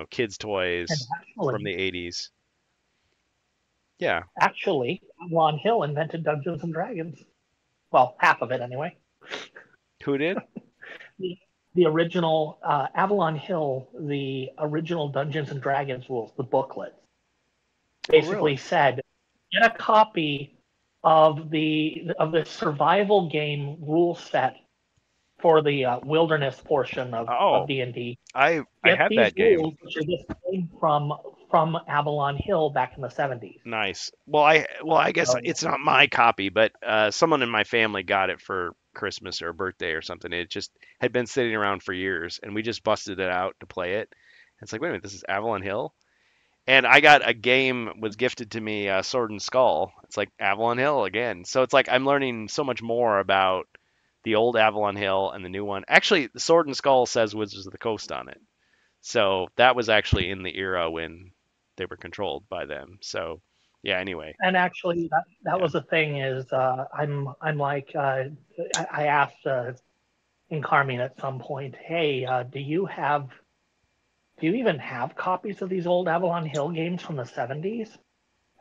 kids And toys from actually, the 80s. Yeah, actually, Avalon Hill invented Dungeons and Dragons. Well, half of it anyway. who did? The, the original Avalon Hill, the original Dungeons and Dragons rules, the booklet, Oh, basically really? said get a copy of the survival game rule set for the wilderness portion of Oh, D&D. I Get had these that game. rules, which are just came from Avalon Hill back in the 70s. Nice. Well, I guess So, it's not my copy, but someone in my family got it for Christmas or birthday or something. It just had been sitting around for years, and we just busted it out to play it. It's like, wait a minute, this is Avalon Hill? And I got a game was gifted to me, Sword and Skull. It's like Avalon Hill again. So it's like I'm learning so much more about the old Avalon Hill and the new one. Actually, the Sword and Skull says Wizards of the Coast on it. So that was actually in the era when they were controlled by them. So yeah, anyway. and actually, that Yeah. was the thing is I'm like I asked in Carmine at some point, hey, do you even have copies of these old Avalon Hill games from the 70s?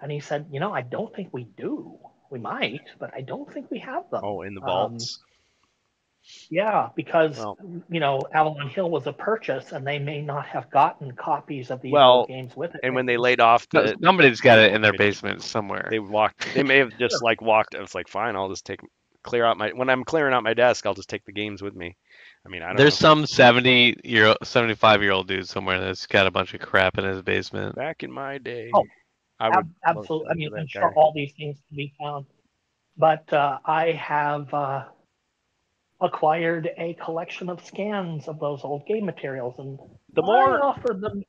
And he said, I don't think we do. We might, but I don't think we have them. Oh, in the vaults. Yeah, because Well, Avalon Hill was a purchase, and they may not have gotten copies of these old well, games with it. and when they laid off Somebody's got it in their basement somewhere. they walked. They may have just like walked. I was like, fine, I'll just clear out my. When I'm clearing out my desk, I'll just take the games with me. I mean, I don't There's know. some 75-year-old dude somewhere that's got a bunch of crap in his basement. Back in my day, Oh, I would most absolutely. I done to mean, I'm that sure guy. all these things can be found, but I have acquired a collection of scans of those old game materials, and The I more, offered them.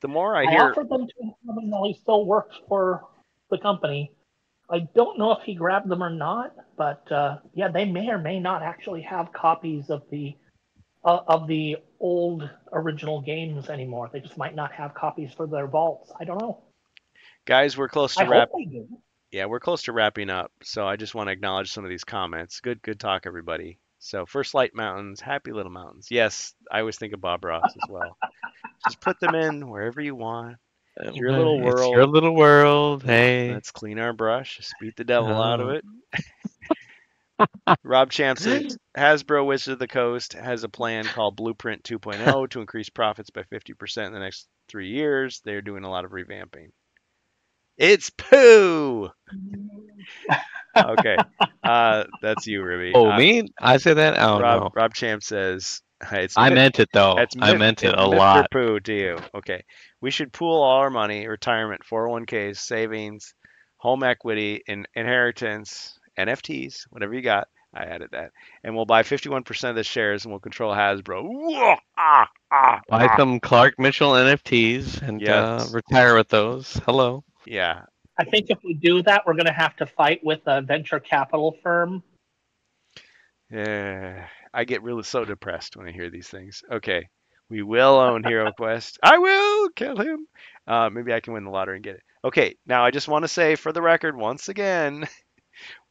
the more I I hear, offered them to him while he still works for the company. I don't know if he grabbed them or not, but yeah, they may or may not actually have copies of the old original games anymore. They just might not have copies for their vaults. I don't know. guys, we're close I to hope they do. Yeah, we're close to wrapping up. So I just want to acknowledge some of these comments. Good talk, everybody. So First Light Mountains, Happy Little Mountains. Yes, I always think of Bob Ross as well. Just put them in wherever you want. It's your little It's your world. little world. Hey. Let's clean our brush. Just beat the devil out of Oh. it. Rob Champ says Hasbro Wizards of the Coast has a plan called Blueprint 2.0 to increase profits by 50% in the next 3 years. They're doing a lot of revamping. It's poo. Okay, that's you, Ribby. Oh, me? I said that? Oh no. Rob Champ says it's I meant it though. I meant it it's a Mr. lot. Pooh to you. Okay, we should pool all our money, retirement, 401ks, savings, home equity, inheritance, NFTs, whatever you got. I added that, and we'll buy 51% of the shares, and we'll control Hasbro. Whoa, Buy some Clark Mitchell NFTs and Yes, retire with those. Hello. yeah. I think if we do that, we're going to have to fight with a venture capital firm. Yeah, I get really so depressed when I hear these things. Okay, we will own HeroQuest. I will kill him. Maybe I can win the lottery and get it. Okay, now I just want to say for the record, once again,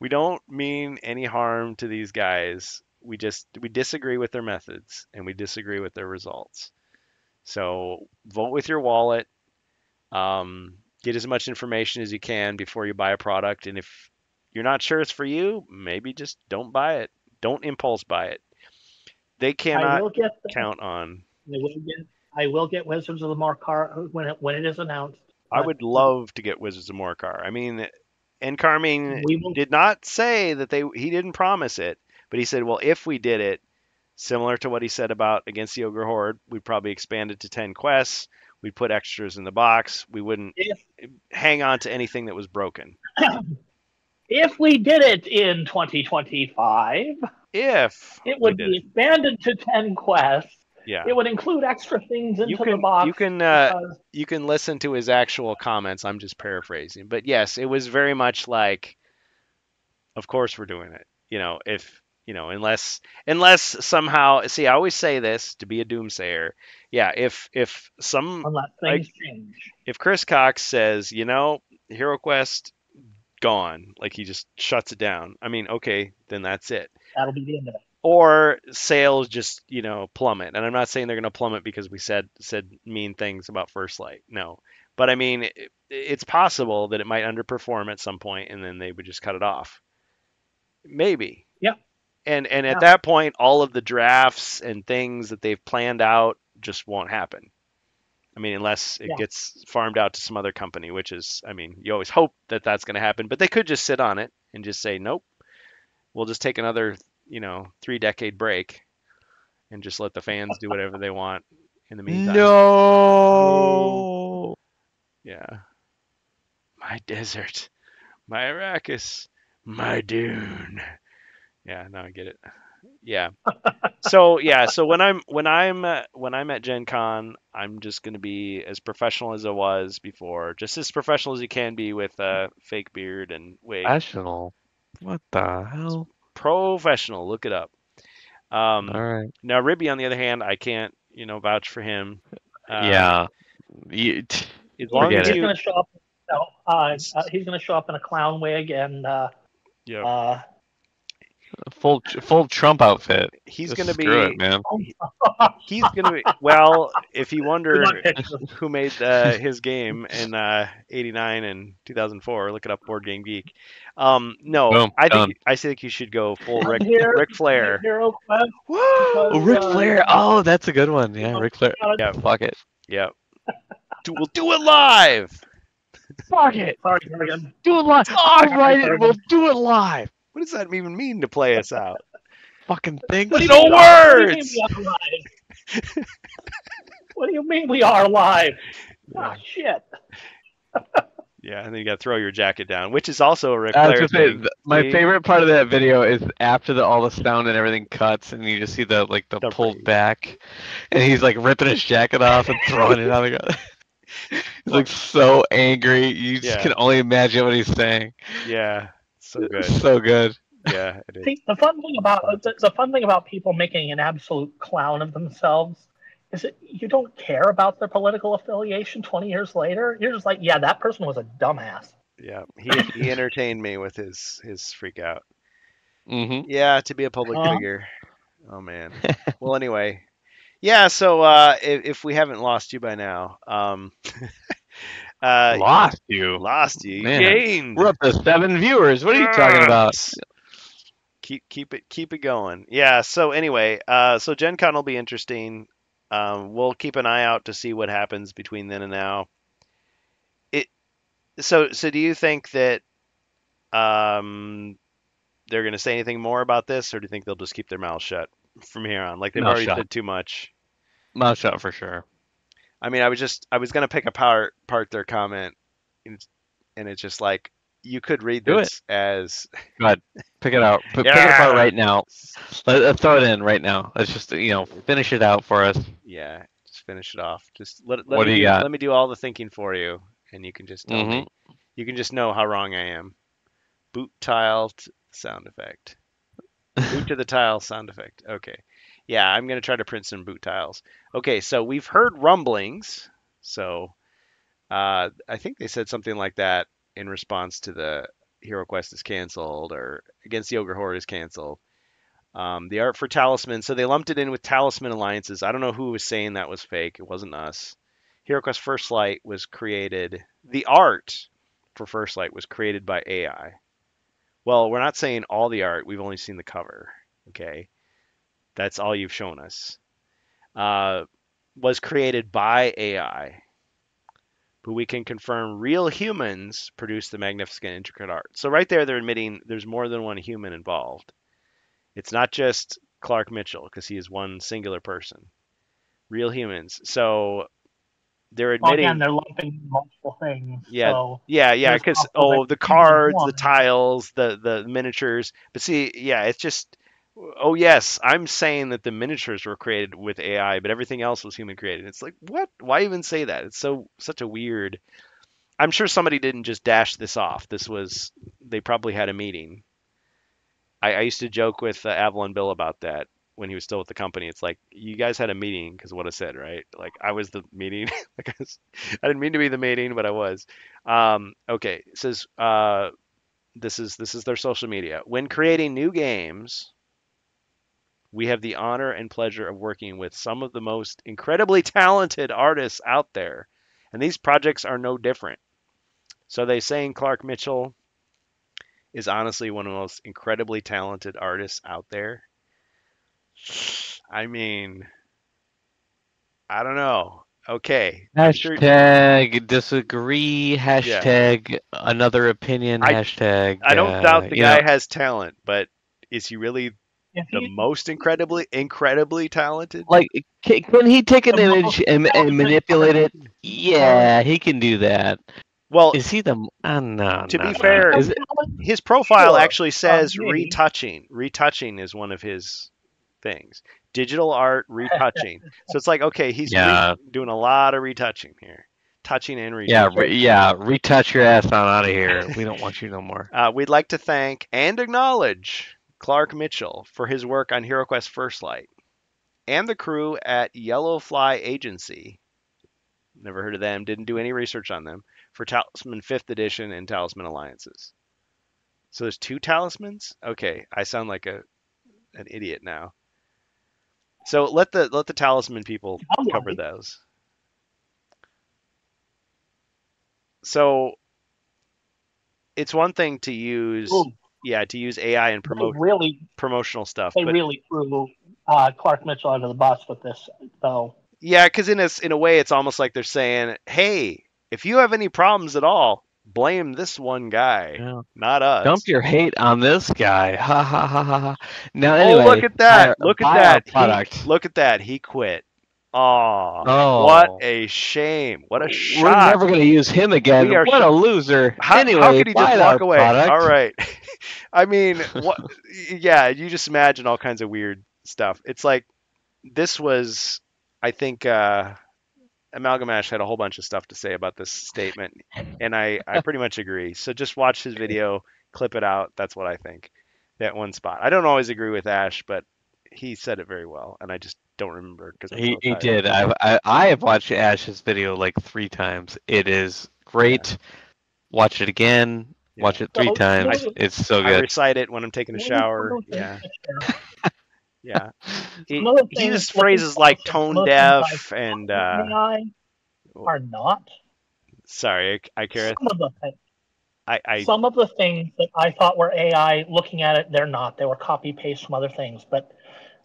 we don't mean any harm to these guys. we disagree with their methods and we disagree with their results. So vote with your wallet. Get as much information as you can before you buy a product. And if you're not sure it's for you, maybe just don't buy it. Don't impulse buy it. They I cannot will get count on. I will get Wizards of the Morcar when it is announced. I But would love to get Wizards of Morcar. I mean, and Carmine we will. did not say that he didn't promise it, but he said, well, if we did it, similar to what he said about Against the Ogre Horde, we'd probably expand it to 10 quests. We'd put extras in the box. We wouldn't If hang on to anything that was broken. if we did it in 2025, If it we would did be it. expanded to 10 quests. Yeah. It would include extra things into You the can box. you you can listen to his actual comments. I'm just paraphrasing. But yes, it was very much like, of course we're doing it. If unless somehow, see, I always say this to be a doomsayer. Yeah, if some unless like things change. if Chris Cox says, HeroQuest gone, like he just shuts it down. I mean, okay, then that's it. That'll be the end of it. Or sales just, plummet. And I'm not saying they're going to plummet because we said mean things about First Light. No. But I mean, it's possible that it might underperform at some point and then they would just cut it off. Maybe. Yeah. And Yeah. at that point, all of the drafts and things that they've planned out just won't happen. I mean, unless it gets farmed out to some other company, which is, I mean, you always hope that that's going to happen, but they could just sit on it and just say, nope, we'll just take another 3-decade break and just let the fans do whatever they want in the meantime. No. Yeah. My desert, my Arrakis, my dune. Yeah, now I get it. Yeah. So when I'm at Gen Con, I'm just gonna be as professional as I was before, just as professional as you can be with fake beard and wig. Professional. What the hell? Professional. Look it up. All right. Now, Ribby, on the other hand, I can't, vouch for him. Yeah. As long He's as you, going to show up. He's going to show up in a clown wig and yeah, full Trump outfit. he's Just gonna screw be, it, man. he's gonna be. Well, if you wonder Good luck, pictures. who made his game in '89 and 2004, look it up, Board Game Geek. No, Boom, done. I think you should go full I'm here, Ric Flair. HeroQuest. Woo! Oh, Ric Flair. Oh, that's a good one. Yeah, Ric Flair. Yeah. Fuck it. Yeah. We'll do it live. Fuck it. Sorry, Morgan. Do it live. I'll write it. We'll do it live. What does that even mean to play us out? Fucking thing. No words. What do you mean we are live? Oh, shit. Yeah, and then you got to throw your jacket down, which is also a Ric I was Flair gonna say, thing. my See? favorite part of that video is after all the sound and everything cuts, and you just see the The pulled breeze. back, and he's like ripping his jacket off and throwing it on the ground. He's like so angry. You just can only imagine what he's saying. Yeah, so good. So good. Yeah, it is. See, the fun thing about people making an absolute clown of themselves is that you don't care about their political affiliation 20 years later. You're just like, yeah, that person was a dumbass. Yeah, he entertained me with his freak out. Mm-hmm. Yeah, to be a public figure. Oh man. Well, anyway. Yeah, so if we haven't lost you by now, Lost you. Man. Gained. We're up to 7 viewers. What are you talking about? Keep it going. Yeah. So anyway, so Gen Con will be interesting. We'll keep an eye out to see what happens between then and now. So do you think that they're going to say anything more about this, or do you think they'll just keep their mouths shut from here on? Like they've already said too much. Mouth shut for sure. I mean, I was going to pick apart their comment, and it's just like you could read this as. Go ahead, pick it out. Pick it apart right now. Let's throw it in right now. Let's just finish it out for us. Yeah, just finish it off. Just let what me do you got? Let me do all the thinking for you, and you can just tell me. You can just know how wrong I am. Boot tile sound effect. Boot to the tile sound effect. Okay. Yeah, I'm going to try to print some boot tiles. Okay, so we've heard rumblings. So I think they said something like that in response to the HeroQuest is canceled or Against the Ogre Horde is canceled. The art for Talisman, so they lumped it in with Talisman Alliances. I don't know who was saying that was fake. It wasn't us. HeroQuest First Light was created. The art for First Light was created by AI. Well, we're not saying all the art. We've only seen the cover. Okay, that's all you've shown us. Was created by AI, but we can confirm real humans produce the magnificent, intricate art. So right there, they're admitting there's more than one human involved. It's not just Clark Mitchell, because he is one singular person. Real humans. So they're Well, admitting. again, they're lumping multiple things. Yeah, So yeah. there's Because possible the that he was cards, the one. tiles, the miniatures. But see, yeah, it's just. Oh yes, I'm saying that the miniatures were created with AI, but everything else was human created. It's like, what? Why even say that? It's such a weird. I'm sure somebody didn't just dash this off. They probably had a meeting. I used to joke with Avalon Bill about that when he was still with the company. It's like, you guys had a meeting because what I said, right? Like, I was the meeting. Like, I didn't mean to be the meeting, but I was. Okay, it says this is their social media. When creating new games, we have the honor and pleasure of working with some of the most incredibly talented artists out there, and these projects are no different. So they saying Clark Mitchell is honestly one of the most incredibly talented artists out there. I mean, I don't know. Okay. Hashtag disagree. Yeah. Hashtag another opinion. Hashtag. I don't doubt the guy has talent, but is he really If the he- most incredibly talented? Like, can he take an The image most and talented manipulate it? Yeah, he can do that. Well, Is he the? No. to be no. fair, Is it? his profile Sure. actually says Maybe. retouching. Retouching is one of his things. Digital art retouching. So it's like, okay, he's Yeah. doing a lot of retouching here. Touching and Yeah, retouching. retouch your ass on out of here. We don't want you no more. We'd like to thank and acknowledge Clark Mitchell for his work on HeroQuest First Light and the crew at Yellowfly Agency. Never heard of them, didn't do any research on them, for Talisman 5th Edition and Talisman Alliances. So there's 2 talismans? Okay, I sound like an idiot now. So let the talisman people cover those. So it's one thing to use to use AI and promotional stuff. They really threw Clark Mitchell under the bus with this, though. Yeah, because in a way, it's almost like they're saying, "Hey, if you have any problems at all, blame this one guy, not us. Dump your hate on this guy." Ha ha ha ha ha. Now, anyway, look at that! Look at that! Look at that! He quit. Oh, what a shame! What a shot! We're never going to use him again. What a loser! Anyway, how could he just walk away? Product. All right. I mean, what? Yeah, you just imagine all kinds of weird stuff. It's like this was. I think Amalgamash had a whole bunch of stuff to say about this statement, and I pretty much agree. So just watch his video, clip it out. That's what I think. That one spot. I don't always agree with Ash, but he said it very well, and I just don't remember because he did. I have watched Ash's video like 3 times. It is great. Yeah. Watch it again. Yeah. Watch it 3 times. It's so good. I recite it when I'm taking a shower. Yeah. Yeah, he uses phrases like tone deaf and are not. Sorry, iKarith. Some of the things. Some of the things that I thought were AI, looking at it, they're not. They were copy paste from other things. But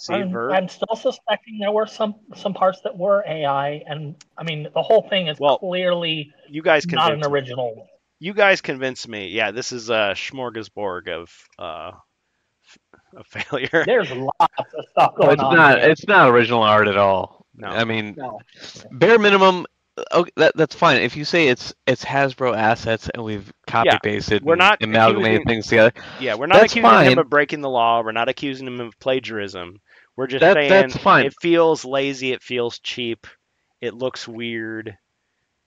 I'm still suspecting there were some parts that were AI, and I mean the whole thing is clearly not an original. You guys convinced me. Yeah, this is a smorgasbord of a failure. There's lots of stuff going on. It's not original art at all. No. I mean, bare minimum. Okay, that's fine. If you say it's Hasbro assets and we've copy pasted, we're not amalgamated things together. Yeah, we're not accusing him of breaking the law. We're not accusing him of plagiarism. We're just saying that's fine. It feels lazy. It feels cheap. It looks weird.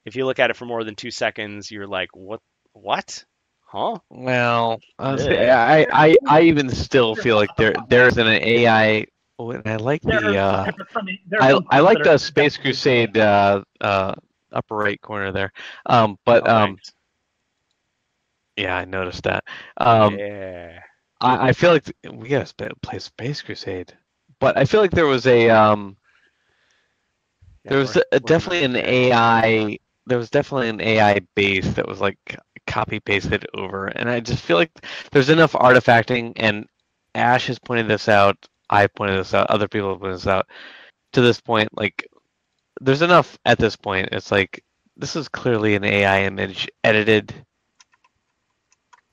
If you look at it for more than 2 seconds, you're like, what? Huh? Well, I even still feel like there's an AI. Oh, and I like I like the Space Crusade upper right corner there. Yeah, I noticed that. Yeah. I feel like we gotta play Space Crusade, but I feel like there was a there was definitely an AI. There was definitely an AI base that was like copy pasted over, and I just feel like there's enough artifacting, and Ash has pointed this out. I pointed this out. Other people have pointed this out. To this point, like there's enough at this point. It's like this is clearly an AI image edited.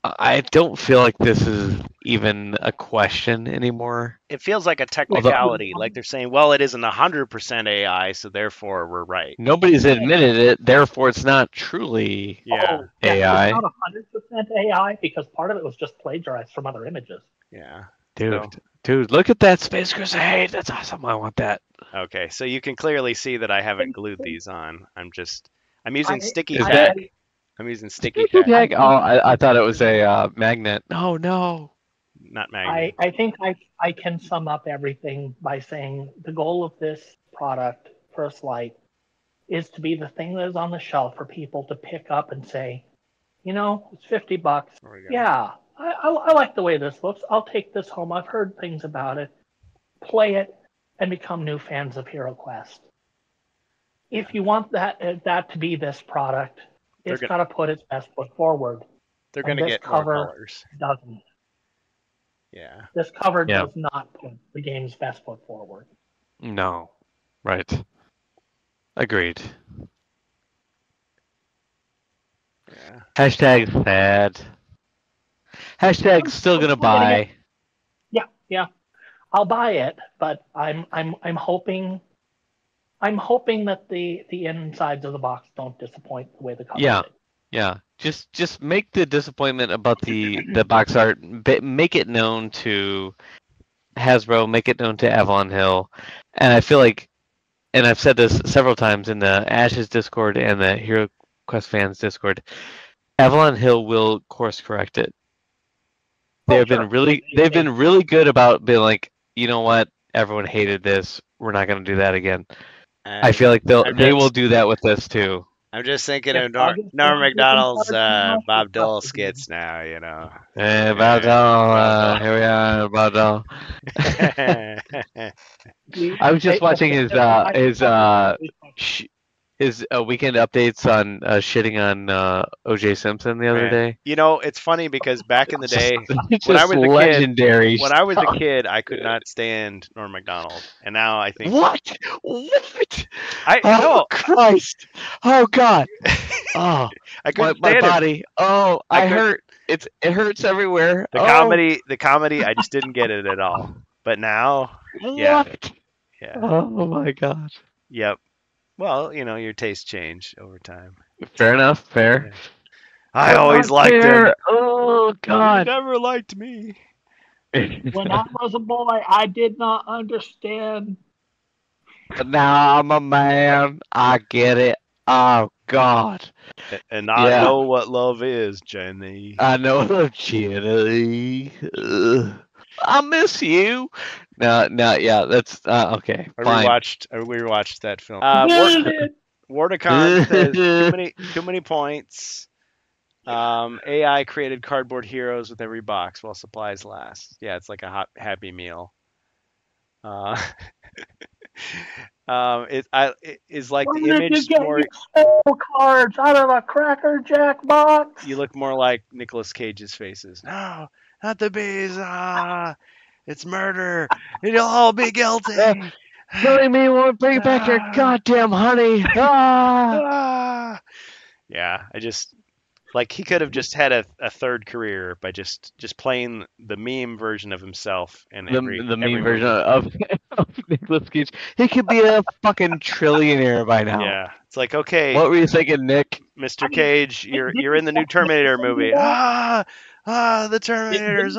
I don't feel like this is even a question anymore. It feels like a technicality, like they're saying, well, it isn't 100% AI, so therefore we're right. Nobody's admitted it, therefore it's not truly AI. It's not 100% AI because part of it was just plagiarized from other images. Yeah. Dude, look at that Space Crusade. That's awesome. I want that. Okay, so you can clearly see that I haven't glued these on. I'm using sticky tack. I'm using sticky tack. Oh, I thought it was a magnet. No. Not magnet. I think I can sum up everything by saying the goal of this product, First Light, is to be the thing that is on the shelf for people to pick up and say, it's $50. Yeah, I like the way this looks. I'll take this home. I've heard things about it. Play it and become new fans of HeroQuest. If you want that to be this product, it's got to put its best foot forward. They're going to get more colors. Doesn't. Yeah. This cover does not put the game's best foot forward. No. Right. Agreed. Yeah. Hashtag sad. Hashtag still gonna buy. Yeah. I'll buy it, but I'm hoping that the insides of the box don't disappoint the way the cover did. Yeah. Just make the disappointment about the box art. Make it known to Hasbro. Make it known to Avalon Hill. And I feel like, and I've said this several times in the Ashes Discord and the HeroQuest fans Discord, Avalon Hill will course correct it. They've been really good about being like, you know what, everyone hated this. We're not going to do that again. I feel like they will do that with this too. I'm just thinking of Norm Macdonald's Bob Dole skits now, Hey, Bob Dole, here we are, Bob Dole. I was just watching his weekend updates on shitting on O.J. Simpson the other day. It's funny because back in the day, when I was legendary. When I was a kid, I could not stand Norm Macdonald, and now I think what? Oh Christ! Oh God! Oh, my body! Oh, I hurt. It hurts everywhere. The comedy, I just didn't get it at all. But now, yeah. Oh my God! Yep. Well, your tastes change over time. Fair enough. Fair. Yeah. I always liked him. Oh God! He never liked me. When I was a boy, I did not understand. But now I'm a man. I get it. Oh God! And I know what love is, Jenny. I know love, Jenny. I miss you. No, yeah, that's okay. I rewatched that film. Wordicon says too many points. AI created cardboard heroes with every box while supplies last. Yeah, it's like a happy meal. It's like the image more cards out of a Cracker Jack box. You look more like Nicolas Cage's faces. No, not the bees. It's murder. You'll all be guilty. Killing me won't bring back your goddamn honey. Yeah, I just like he could have just had a third career by just playing the meme version of himself and the meme version of Nicolas Cage. He could be a fucking trillionaire by now. Yeah, it's like, okay. What were you thinking, Nick? Mr. Cage, you're in the new Terminator movie. The Terminators.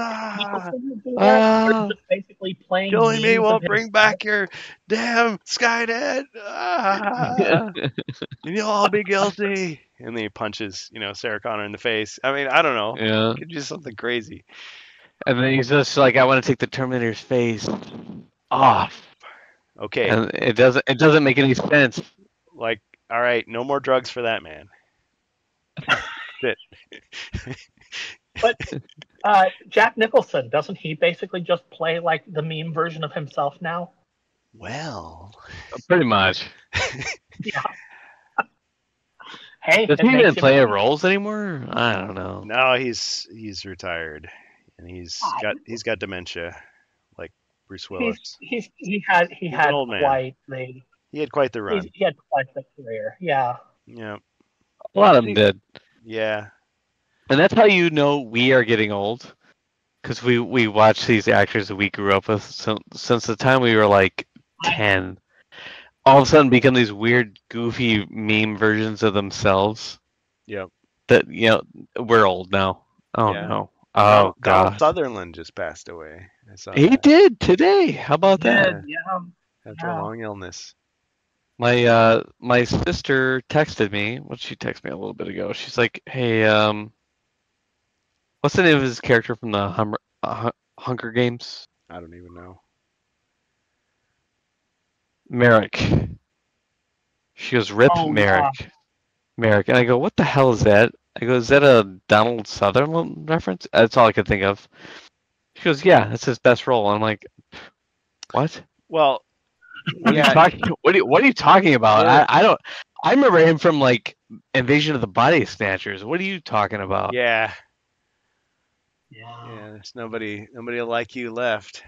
Basically playing. Killing me won't bring back your damn Skynet. And you'll all be guilty. And then he punches, Sarah Connor in the face. I mean, I don't know. Yeah. It could do something crazy. And then he's just like, I want to take the Terminator's face off. Okay. And it doesn't make any sense. Like, all right, no more drugs for that man. That's it. But Jack Nicholson, doesn't he basically just play like the meme version of himself now? Well, Pretty much. Yeah. Hey, Does it he makes even him play happy. roles anymore? I don't know. no, he's retired, and he's got dementia, like Bruce Willis. He had He's an old man. He had quite the run. he had quite the career. Yeah. Yeah, A lot of them did. yeah. And that's how you know we are getting old. Because we watch these actors that we grew up with since the time we were like 10. All of a sudden become these weird, goofy meme versions of themselves. Yep. That, we're old now. Oh, Yeah. no. Oh, Donald God. Sutherland just passed away. I saw He that. did today. How about that? Yeah. After a long illness. My sister texted me. What did she text me a little bit ago? She's like, "Hey, what's the name of his character from the Hunger Games?" I don't even know. Merrick. She goes, "Rip Oh, Merrick." Merrick, and I go, "What the hell is that?" I go, "Is that a Donald Sutherland reference?" That's all I could think of. She goes, "Yeah, that's his best role." And I'm like, "What? Well, What are you talking about? Yeah. I don't. I remember him from like Invasion of the Body Snatchers. What are you talking about?" yeah. Yeah. There's nobody like you left.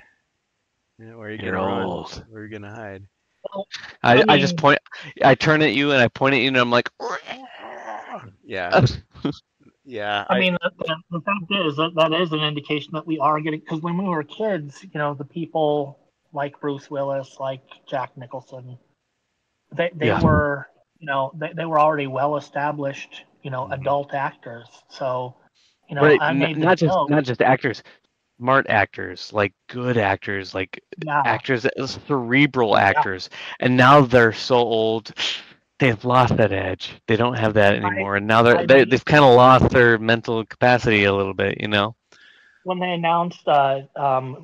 Where are you You're gonna run? old. Where are you gonna hide? Well, I just point. I turn at you and I point at you and I'm like, Yeah. Yeah. I mean, the fact is that is an indication that we are getting, because when we were kids, the people like Bruce Willis, like Jack Nicholson, they Yeah. were, they were already well established, adult actors. So, right. I made the Not joke. just actors, smart actors, like good actors, like Yeah. actors, cerebral actors, and now they're so old. They've lost that edge. They don't have that anymore, and now they've kind of lost their mental capacity a little bit, When they announced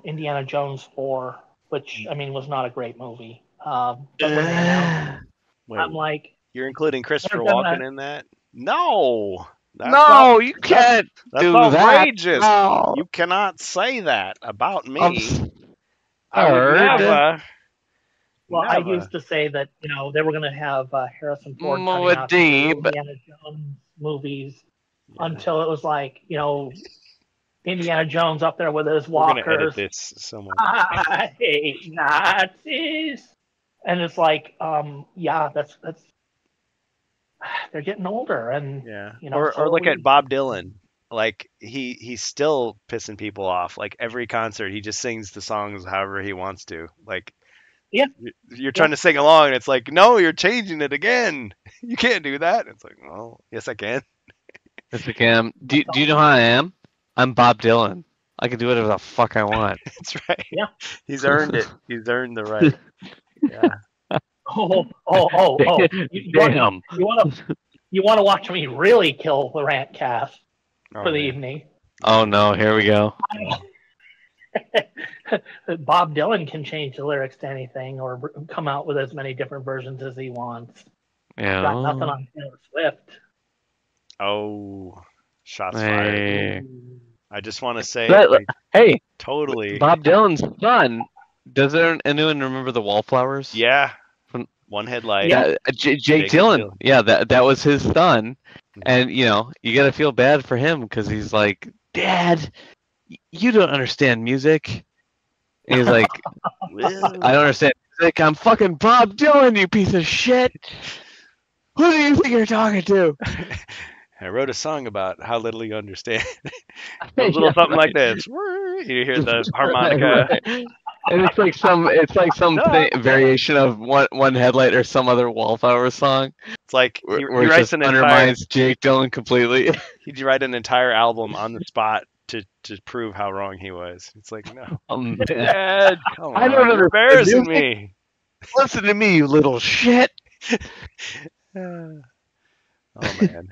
Indiana Jones 4, which I mean was not a great movie, but when they announced it, Wait, I'm like, you're including Christopher they're gonna- Walken in that? No. No, you can't That's do outrageous. that. No. You cannot say that about me. I would never. Well, never. I used to say that they were going to have Harrison Ford coming out to do Indiana Jones movies until it was like Indiana Jones up there with his walkers. We're gonna edit this somewhere. I hate Nazis, and it's like, that's they're getting older, and or look at Bob Dylan. Like he's still pissing people off. Like every concert, he just sings the songs however he wants to. Like. Yeah. You're trying to sing along, and it's like, no, you're changing it again. You can't do that. It's like, well, yes, I can. Yes, I can. Do you know how I am? I'm Bob Dylan. I can do whatever the fuck I want. That's right. Yeah. He's earned it. He's earned the right. Yeah. Oh. Damn. You want to watch me really kill the rant cast for the evening? Oh no! Here we go. Bob Dylan can change the lyrics to anything or come out with as many different versions as he wants. Yeah. Got nothing on Taylor Swift. Oh, shots fired. I just want to say, hey, totally. Bob Dylan's son. Does anyone remember the Wallflowers? Yeah. From One Headlight. Yeah, Jake Dylan. Yeah, that was his son, and you got to feel bad for him because he's like, Dad, you don't understand music. And he's like, I don't understand music. I'm fucking Bob Dylan, you piece of shit. Who do you think you're talking to? I wrote a song about how little you understand. A little something like this. You hear the harmonica. Right. And it's like some variation of one Headlight or some other Wallflower song. It's like he writes an undermines Jake Dylan completely. He'd write an entire album on the spot to prove how wrong he was. It's like, no, Dad, come on, you're embarrassing me. Listen to me, you little shit. Oh man.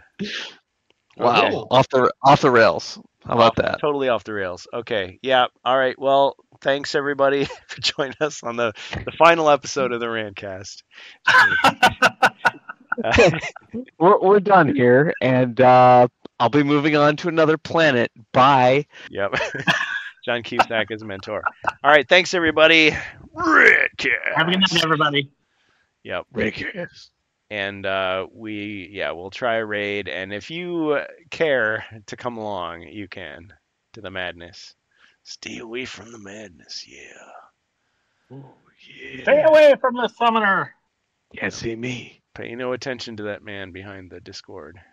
Wow, okay. off the rails. How about that? Totally off the rails. Okay, yeah. All right. Well, thanks everybody for joining us on the final episode of the Rantcast. We're done here, and I'll be moving on to another planet. Bye. Yep. John Cusack is mentor. All right, thanks everybody. Rantcast. Have a good night, everybody. Yep. Rantcast. And we'll try a raid. And if you care to come along, you can to the madness. Stay away from the madness, yeah. Oh, yeah. Stay away from the summoner. Can't see me. Pay no attention to that man behind the Discord.